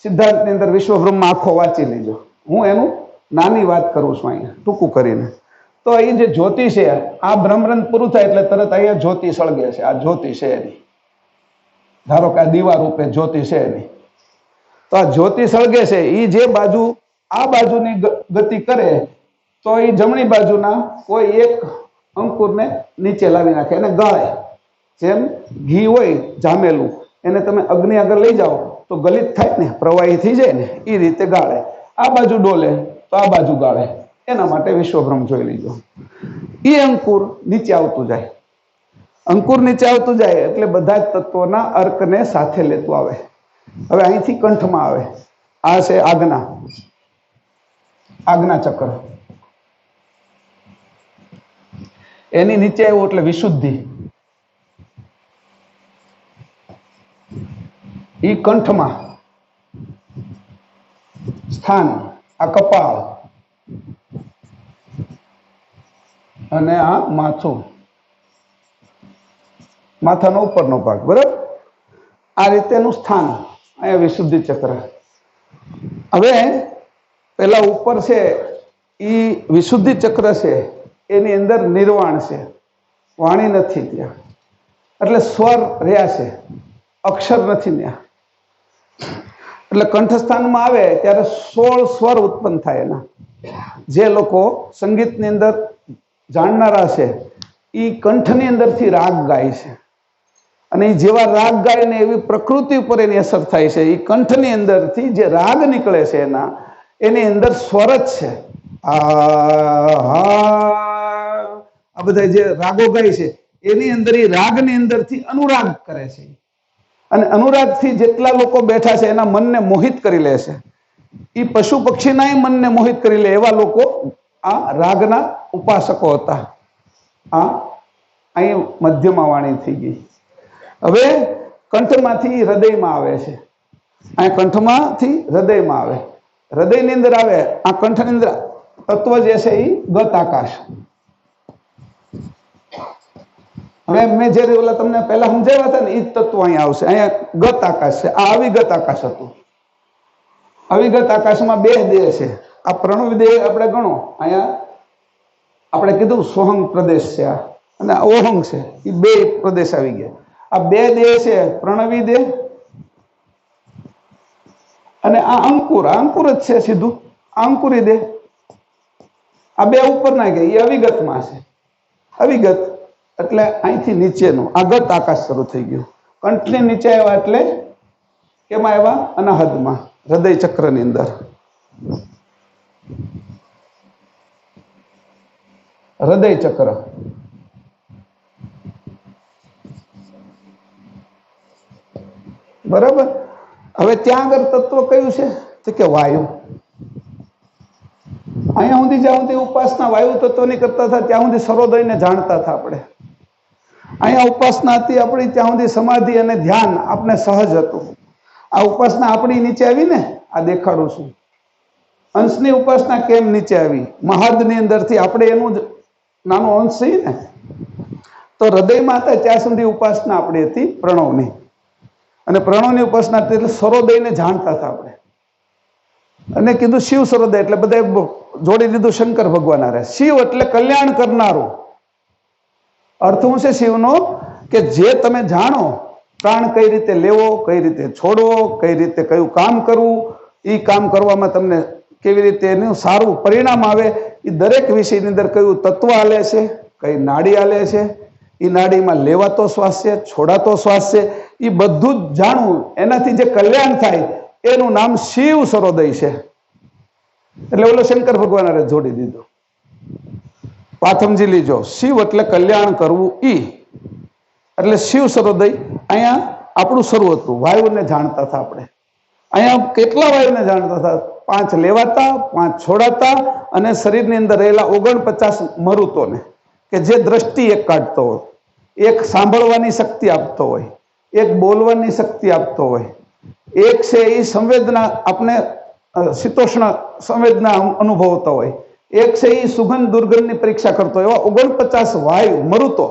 સિદ્ધાંતની અંદર વિશ્વબ્રહ્મ આખો વાંચી લેજો. હું એનું નાની વાત કરું છું અહીંયા ટૂંકું કરીને. તો એ જે જ્યોતિ છે આ બ્રહ્મરંધ પૂરું થાય એટલે તરત અહીંયા જ્યોતિ સળગે છે. આ જ્યોતિ છે એની, ધારો કે આ દીવા રૂપે જ્યોતિ છે એની. તો આ જ્યોતિ સળગે છે એ જે બાજુ આ બાજુની ગતિ કરે તો એ જમણી બાજુના કોઈ એક અંકુરને નીચે લાવી નાખે, એને ગાળે. જેમ ઘી હોય જામેલું, એને તમે અગ્નિ આગળ લઈ જાઓ તો ગલિત થાય ને, પ્રવાહી થઈ જાય ને, એ રીતે ગાળે. આ બાજુ ડોલે તો આ બાજુ ગાળે, એના માટે વિશ્વભ્રમ જોઈ લીધો. એ અંકુર નીચે આવતું જાય, અંકુર નીચે આવતું જાય એટલે બધા જ તત્વોના અર્કને સાથે લેતું આવે. હવે અહીંથી કંઠમાં આવે, આ છે આજ્ઞા ચક્ર, એની નીચે આવ્યું એટલે વિશુદ્ધિ. ઈ કંઠમાં સ્થાન, આ કપાળ અને આ માથું, માથાનો ઉપરનો ભાગ, બરાબર. આ રીતેનું સ્થાન અહીંયા વિશુદ્ધિ ચક્ર. હવે પેલા ઉપર છે ઈ વિશુદ્ધિ ચક્ર છે, એની અંદર નિર્વાણ છે, વાણી નથી ત્યાં, એટલે સ્વર રહ્યા છે, અક્ષર નથી ત્યાં. એટલે કંઠસ્થાનમાં આવે ત્યારે 16 સ્વર ઉત્પન્ન થાય. એના જે લોકો સંગીતની અંદર જાણનારા છે એ કંઠની અંદરથી રાગ ગાય છે, અને એ જેવા રાગ ગાય ને એવી પ્રકૃતિ ઉપર એની અસર થાય છે. એ કંઠની અંદરથી જે રાગ નીકળે છે એની અંદર સ્વર જ છે. આ બધા જે રાગો ગાય છે એની અંદર એ રાગની અંદરથી અનુરાગ કરે છે, અને અનુરાગથી જેટલા લોકો બેઠા છે એના મનને મોહિત કરી લે છે. એ પશુ પક્ષીના મનને મોહિત કરી લે એવા લોકો આ રાગના ઉપાસકો હતા. આ અહીં મધ્યમાં વાણી થઈ ગઈ. હવે કંઠમાંથી હૃદયમાં આવે છે, અહીં કંઠમાંથી હૃદયમાં આવે, હૃદયની અંદર આવે. આ કંઠની અંદર તત્વ જે છે એ ગત આકાશ. હવે મેં જે ઓલા તમને પહેલા સમજાવ્યા હતા ને એ તત્વ અહીંયા આવશે. અહીંયા ગત આકાશ છે, આ અવિગત આકાશ હતું. અવિગત આકાશમાં 2 દેહ છે. આ પ્રણવ દેહ આપણે ગણો, અહીંયા આપણે કીધું સોહંગ પ્રદેશ છે આ, અને ઓહંગ છે, એ 2 પ્રદેશ આવી ગયા. આ 2 દેહ છે, પ્રણવી દેહ અને આ અંકુર. આ અંકુર જ છે સીધું, આ અંકુરી દેહ. આ 2 ઉપર ના ગયા, એ અવિગતમાં છે. અવિગત એટલે અહીંથી નીચેનું આ ગત આકાશ શરૂ થઈ ગયું. કંઠની નીચે આવ્યા એટલે કેમાં આવ્યા? અનાહદમાં, હૃદય ચક્રની અંદર. હૃદય ચક્ર, બરાબર. હવે ત્યાં આગળ તત્વ કયું છે તો કે વાયુ. અહીંયા સુધી જ્યાં સુધી ઉપાસના વાયુ તત્વની કરતા હતા ત્યાં સુધી સર્વોદયને જાણતા હતા આપણે. અહીંયા ઉપાસના હતી આપણી ત્યાં સુધી સમાધિ અને ધ્યાન આપણે સહજ હતું. આ ઉપાસના આપણી નીચે આવી ને, આ દેખાડું છું. અંશની ઉપાસના કેમ નીચે આવી? મહાદની અંદરથી આપણે એનું જ નાનો અંશ છે ને. તો હૃદયમાં હતા ત્યાં સુધી ઉપાસના આપણી હતી પ્રણવની, અને પ્રણવની ઉપાસના એટલે સર્વોદયને જાણતા હતા આપણે. અને કીધું શિવ સર્વોદય એટલે બધા જોડી દીધું શંકર ભગવાન હારે. શિવ એટલે કલ્યાણ કરનારું. અર્થ શું છે શિવનો? કે જે તમે જાણો પ્રાણ કઈ રીતે લેવો, કઈ રીતે છોડવો, કઈ રીતે કયું કામ કરવું, એ કામ કરવામાં તમને કેવી રીતે એનું સારું પરિણામ આવે, એ દરેક વિષયની અંદર કયું તત્વ હાલે છે, કઈ નાડી હાલે છે, એ નાડીમાં લેવાતો શ્વાસ છે, છોડાતો શ્વાસ છે, એ બધું જ જાણવું. એનાથી જે કલ્યાણ થાય એનું નામ શિવ સર્વોદય છે. એટલે ઓલો શંકર ભગવાન હારે જોડી દીધું. વાત સમજી લીજો. શિવ એટલે કલ્યાણ કરવું, ઈ એટલે શિવ સર્વોદય. અહીંયા આપણું શરૂ હતું, વાયુને જાણતા હતા આપણે. અહીંયા કેટલા વાયુને જાણતા હતા? 5 લેવાતા, 5 છોડાતા, અને શરીરની અંદર રહેલા 49 મરુતોને, કે જે દ્રષ્ટિ એક કાઢતો હોય, એક સાંભળવાની શક્તિ આપતો હોય, એક બોલવાની શક્તિ આપતો હોય, એક છે એ સંવેદના આપણે શીતોષ્ણ સંવેદના અનુભવતો હોય, એક છે એ સુગંધ દુર્ગંધની પરીક્ષા કરતો હોય. એવા 49 વાયુ મરુતો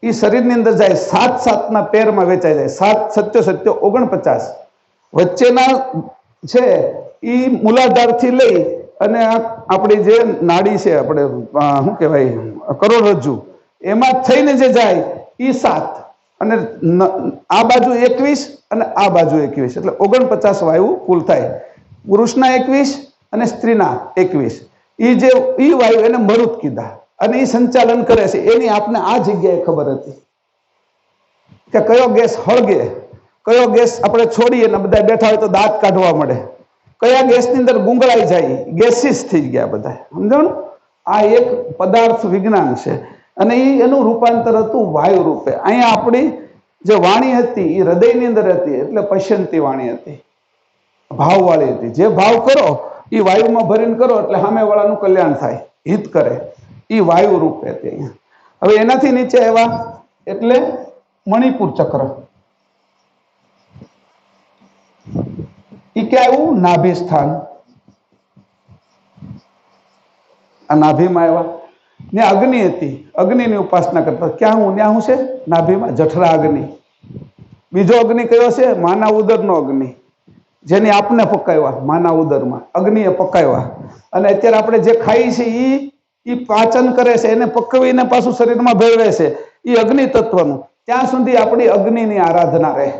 એ શરીરની અંદર જાય, 7-7ના પેરમાં વેચાઈ જાય. 7 સત્યો 49. વચ્ચેના છે એ મૂલાધારથી લઈ અને આપણી જે નાડી છે, આપણે શું કહેવાય, કરોડરજ્જુ, એમાં થઈને જે જાય એ 7, અને આ બાજુ 21 અને આ બાજુ 21, એટલે 49 વાયુ કુલ થાય. પુરુષના 21 અને સ્ત્રીના 21. એ જે ઈ વાયુ એને મરુત કીધા, અને એ સંચાલન કરે છે. એની આપને આ જગ્યાએ ખબર હતી કે કયો ગેસ હળગે, કયો ગેસ આપણે છોડીએ ને બધા બેઠા હોય તો દાંત કાઢવા મળે, કયા ગેસની અંદર ગુંગળાઈ જાય, ગેસીસ થઈ ગયા બધા, સમજાણું? આ એક પદાર્થ વિજ્ઞાન છે અને એનું રૂપાંતર હતું વાયુ રૂપે. અહીંયા આપણી જે વાણી હતી એ હૃદયની અંદર હતી, એટલે પશ્યંતી વાણી હતી, ભાવવાળી હતી. જે ભાવ કરો એ વાયુમાં ભરીને કરો એટલે સામેવાળાનું કલ્યાણ થાય, હિત કરે, એ વાયુ રૂપે હતી અહીંયા. હવે એનાથી નીચે આવ્યા એટલે મણિપુર ચક્ર. એ ક્યાં આવ્યું? નાભી સ્થાન. આ નાભીમાં આવ્યા ને અગ્નિ હતી, અગ્નિની ઉપાસના કરતા. ક્યાં હું? ત્યાં હું છે નાભીમાં, જઠરા અગ્નિ. બીજો અગ્નિ કયો છે? માના ઉદરનો અગ્નિ, જેની આપને પકાવ્યા માના ઉદરમાં, અગ્નિએ પકાવ્યા. અને અત્યારે આપણે જે ખાઈએ છીએ એ પાચન કરે છે, એને પકવીને પાછું શરીરમાં ભેળવે છે, એ અગ્નિ તત્વનું. ત્યાં સુધી આપણી અગ્નિની આરાધના રહે,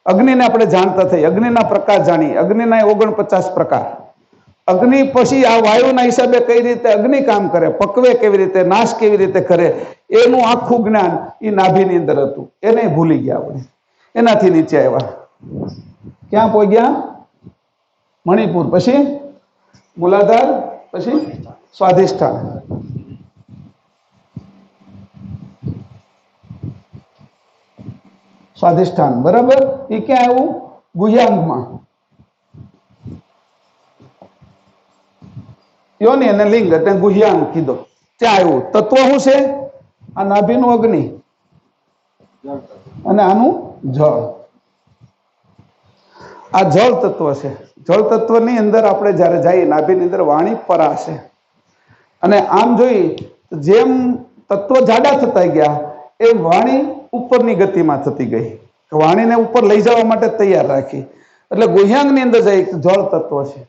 અગ્નિને આપણે જાણતા થઈ, અગ્નિના પ્રકાર જાણી, અગ્નિના 49 પ્રકાર. અગ્નિ પછી આ વાયુના હિસાબે કઈ રીતે અગ્નિ કામ કરે, પકવે કેવી રીતે, નાશ કેવી રીતે કરે, એનું આખું જ્ઞાન એ નાભીની અંદર હતું. એને ભૂલી ગયા આપણે. એનાથી નીચે આવ્યા, ક્યાં પહોંચ્યા? મણિપુર, પછી મૂલાધાર, પછી સ્વાધિષ્ઠાન. સ્વાધિષ્ઠાન, બરાબર. એ ક્યાં આવ્યું? ગુહ્યાંગમાં. યોની અને લિંગ એટલે ગુહ્યાંગ કીધો, ત્યાં આવ્યું. તત્વ શું છે? આ નાભીનું અગ્નિ અને આનું જળ. આ જળ તત્વ છે. જળ તત્વની અંદર આપણે જયારે જઈએ, નાભીની અંદર વાણી પરા છે. અને આમ જોઈએ જેમ તત્વ જાડા થતા ગયા એ વાણી ઉપરની ગતિમાં થતી ગઈ, વાણીને ઉપર લઈ જવા માટે તૈયાર રાખી. એટલે ગુહ્યાંગની અંદર જઈ જળ તત્વ છે.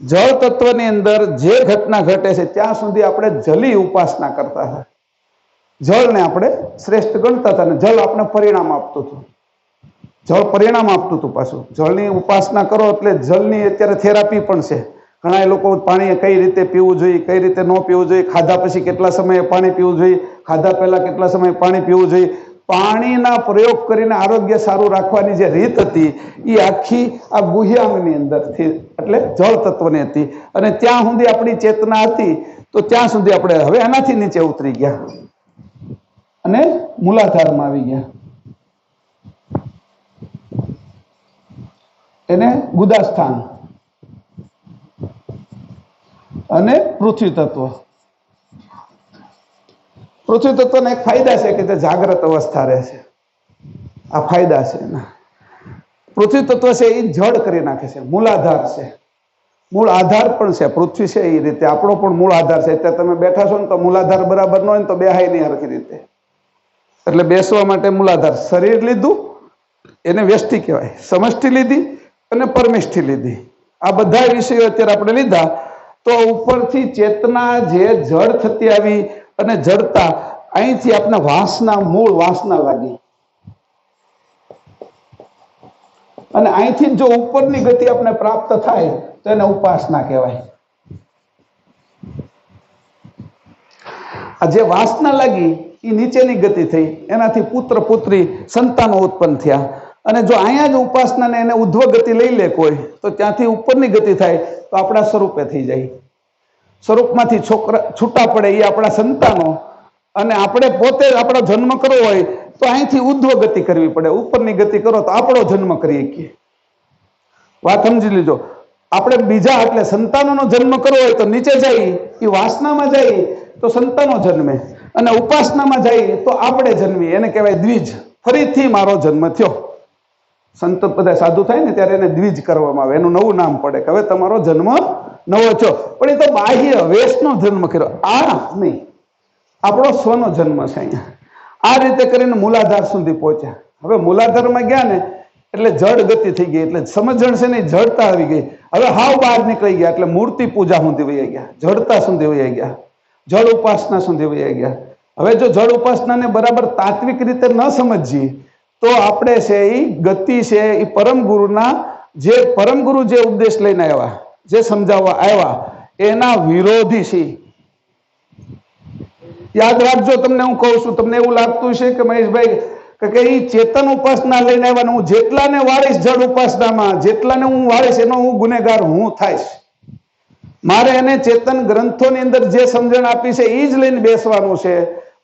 જળ તત્વની અંદર જે ઘટના ઘટે છે ત્યાં સુધી આપણે જલી ઉપાસના કરતા હતા. જળને આપણે શ્રેષ્ઠ ગણતા હતા અને જળ આપણે પરિણામ આપતું હતું. જળ પરિણામ આપતું હતું. પાછું જળની ઉપાસના કરો એટલે જળની અત્યારે થેરાપી પણ છે. ઘણા લોકો પાણી કઈ રીતે પીવું જોઈએ, કઈ રીતે ન પીવું જોઈએ, ખાધા પછી કેટલા સમયે પાણી પીવું જોઈએ, ખાધા પહેલા કેટલા સમયે પાણી પીવું જોઈએ, પાણીના પ્રયોગ કરીને આરોગ્ય સારું રાખવાની જે રીત હતી એ આખી આ ગુહ્યાંગની અંદરથી એટલે જળ તત્વની હતી. અને ત્યાં સુધી આપણી ચેતના હતી તો ત્યાં સુધી આપણે હવે એનાથી નીચે ઉતરી ગયા અને મૂલાધારમાં આવી ગયા. એને ગુદાસ્થાન અને પૃથ્વી તત્વ. પૃથ્વી તત્વના એક ફાયદા છે કે તે જાગ્રત અવસ્થા રહે છે. આ ફાયદા છે એના. પૃથ્વી તત્વ છે એ જડ કરી નાખે છે, મૂલાધાર છે, મૂળ આધાર પણ છે. પૃથ્વી છે એ રીતે આપણો પણ મૂળ આધાર છે. અત્યારે તમે બેઠા છો ને તો મૂલાધાર બરાબર ન હોય ને તો બેહાય નહીં હરખી રીતે. એટલે બેસવા માટે મૂલાધાર. શરીર લીધું એને વ્યષ્ટિ કહેવાય, સમષ્ટિ લીધી અને પરમિષ્ટિ લીધી. આ બધા વિષયો અત્યારે આપણે લીધા તો ઉપરથી ચેતના જે જડ થતી આવી અને જડતા અહીંથી આપણે વાસના, મૂળ વાસના લાગી અને અહીંથી જો ઉપરની ગતિ આપણે પ્રાપ્ત થાય તો એને ઉપાસના કહેવાય. આ જે વાસના લાગી એ નીચેની ગતિ થઈ, એનાથી પુત્ર પુત્રી સંતાનો ઉત્પન્ન થયા. અને જો અહીંયા જ ઉપાસનાને એને ઉધ્વ ગતિ લઈ લે કોઈ તો ત્યાંથી ઉપરની ગતિ થાય તો આપણા સ્વરૂપે થઈ જાય. સ્વરૂપમાંથી છોકરા છૂટા પડે એ આપણા સંતાનો, અને આપણે પોતે આપણો જન્મ કરવો હોય તો અહીંથી ઉધ્વ ગતિ કરવી પડે, ઉપરની ગતિ કરો તો આપણો જન્મ કરી શકીએ. વાત સમજી લીજો. આપણે બીજા એટલે સંતાનોનો જન્મ કરવો હોય તો નીચે જઈ એ વાસનામાં જઈ તો સંતાનો જન્મે, અને ઉપાસનામાં જઈ તો આપણે જન્મી. એને કહેવાય દ્વિજ. ફરીથી મારો જન્મ થયો. સંત બધા સાધુ થાય ને ત્યારે એને દ્વિજ કરવામાં આવે, એનું નવું નામ પડે કે હવે તમારો જન્મ નવો થયો. પણ એ તો બાહ્ય વેશનો જન્મ કર્યો, આ નહીં, આપણો સ્વનો જન્મ છે અહીંયા. આ રીતે કરીને મૂલાધાર સુધી પહોંચ્યા. હવે મૂલાધારમાં ગયા ને એટલે જડ ગતિ થઈ ગઈ, એટલે સમજણ છે ને જડતા આવી ગઈ. હવે હાવ બહાર નીકળી ગયા એટલે મૂર્તિ પૂજા સુધી વહી ગયા, જડતા સુધી વહી ગયા, જળ ઉપાસના સુધી વહી ગયા. હવે જો જળ ઉપાસનાને બરાબર તાત્વિક રીતે ન સમજીએ તો આપણે છે એ ગતિ છે એ પરમ ગુરુના જે ઉપદેશ લઈને આવ્યા, જે સમજાવવા આવ્યા એના વિરોધી છે. યાદ રાખજો, તમને હું કહું છું, તમને એવું લાગતું છે કે મહેશભાઈ કે એ ચેતન ઉપાસના લઈને આવ્યા. હું જેટલાને વાળીશ જડ ઉપાસનામાં, જેટલાને હું વાળીશ એનો હું ગુનેગાર હું થાઈશ. મારે એને ચેતન ગ્રંથોની અંદર જે સમજણ આપી છે એ જ લઈને બેસવાનું છે,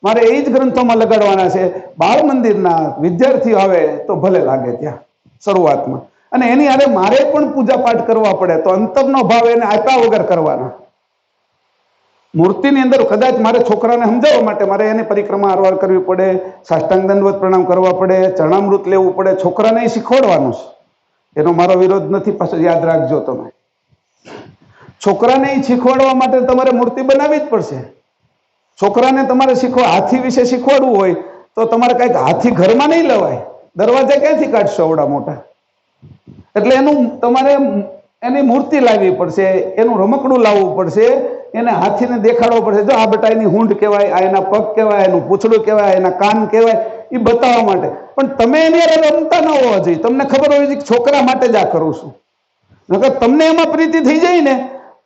મારે એ જ ગ્રંથોમાં લગાડવાના છે. બાળ મંદિરના વિદ્યાર્થીઓ આવે તો ભલે લાગે ત્યાં શરૂઆતમાં, અને એની હારે મારે પણ પૂજા પાઠ કરવા પડે તો અંતરનો ભાવ એને આપ્યા વગર કરવાના. મૂર્તિની અંદર કદાચ મારે છોકરાને સમજાવવા માટે મારે એની પરિક્રમા આરવાર કરવી પડે, સાષ્ટાંગ દંડવત પ્રણામ કરવા પડે, ચરણામૃત લેવું પડે, છોકરાને શીખવાડવાનું છે. એનો મારો વિરોધ નથી, પાછો યાદ રાખજો તમે. છોકરાને શીખવાડવા માટે તમારે મૂર્તિ બનાવવી જ પડશે. છોકરાને તમારે હાથી વિશે શીખવાડવું હોય તો તમારે કઈક હાથી ઘરમાં નહીં લેવાય, દરવાજા ક્યાંથી કાઢશો આવડા મોટા? એટલે એનું તમારે એની મૂર્તિ લાવવી પડશે, એનું રમકડું લાવવું પડશે, એને હાથીને દેખાડવો પડશે. જો આ બેટા એની હૂંઢ કહેવાય, આ એના પગ કહેવાય, એનું પૂંછડું કહેવાય, એના કાન કહેવાય, એ બતાવવા માટે. પણ તમે એની રમતા ન હોવા જોઈએ. તમને ખબર હોય છે કે છોકરા માટે જ આ કરું છું. નકર તમને એમાં પ્રીતિ થઈ જાય ને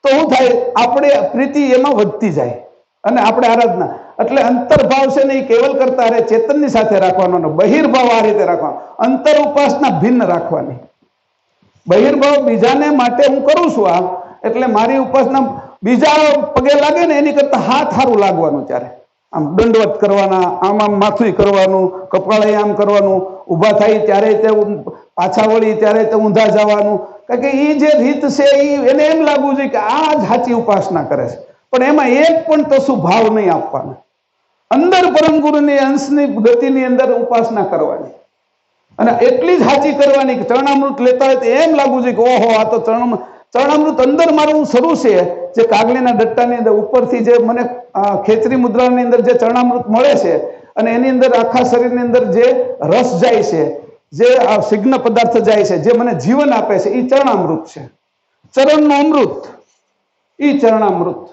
તો શું થાય? આપણે પ્રીતિ એમાં વધતી જાય અને આપણે આરાધના. એટલે અંતરભાવ છે ને એ કેવલ કરતા રહે ચેતનની સાથે રાખવાનો, ને બહિર્ભાવ આ રીતે રાખવાનો. અંતર ઉપાસના ભિન્ન રાખવાની. બહિર્ભાવ બીજાને માટે હું કરું છું આ, એટલે મારી ઉપાસના બીજા પગે લાગે ને એની કરતા હાથ સારું લાગવાનું. ત્યારે આમ દંડવત કરવાના, આમ આમ માથું કરવાનું, કપાળે આમ કરવાનું, ઊભા થાય ત્યારે તે પાછા વળી ત્યારે તે ઊંધા જવાનું. કારણ કે એ જે રીત છે એને એમ લાગવું જોઈએ કે આ જ સાચી ઉપાસના કરે છે, પણ એમાં એક પણ તસું ભાવ નહીં આપવાનો. અંદર પરમ ગુરુની અંશની ગતિની અંદર ઉપાસના કરવાની, અને એટલી જ સાચી કરવાની કે ચરણામૃત લેતા હોય તો એમ લાગવું જોઈએ કે ઓહો આ તો ચરણામૃત અંદર મારું શરૂ છે. જે કાગલીના ડટ્ટાની અંદર ઉપરથી જે મને ખેચરી મુદ્રાની અંદર જે ચરણામૃત મળે છે અને એની અંદર આખા શરીરની અંદર જે રસ જાય છે, જે સિગ્ન પદાર્થ જાય છે, જે મને જીવન આપે છે, એ ચરણામૃત છે. ચરણનું અમૃત, એ ચરણામૃત.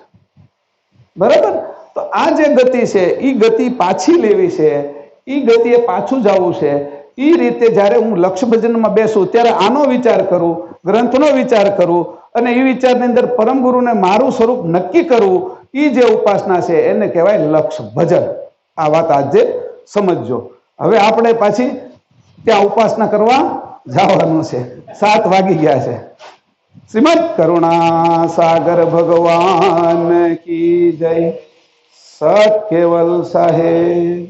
બરાબર? તો આ જે ગતિ છે એ ગતિ પાછી લેવી છે, એ ગતિએ પાછું જવું છે. એ રીતે જ્યારે હું લક્ષ ભજનમાં બેસું ત્યારે આનો વિચાર કરું, ગ્રંથનો વિચાર કરું, અને એ વિચારની અંદર પરમ ગુરુને મારું સ્વરૂપ નક્કી કરવું, એ જે ઉપાસના છે એને કહેવાય લક્ષ ભજન. આ વાત આજે સમજજો. હવે આપણે પાછી ત્યાં ઉપાસના કરવા જવાનું છે. 7 વાગી ગયા છે. શ્રીમદ કરુણા સાગર ભગવાન કી જય. સત કેવલ સાહેબ.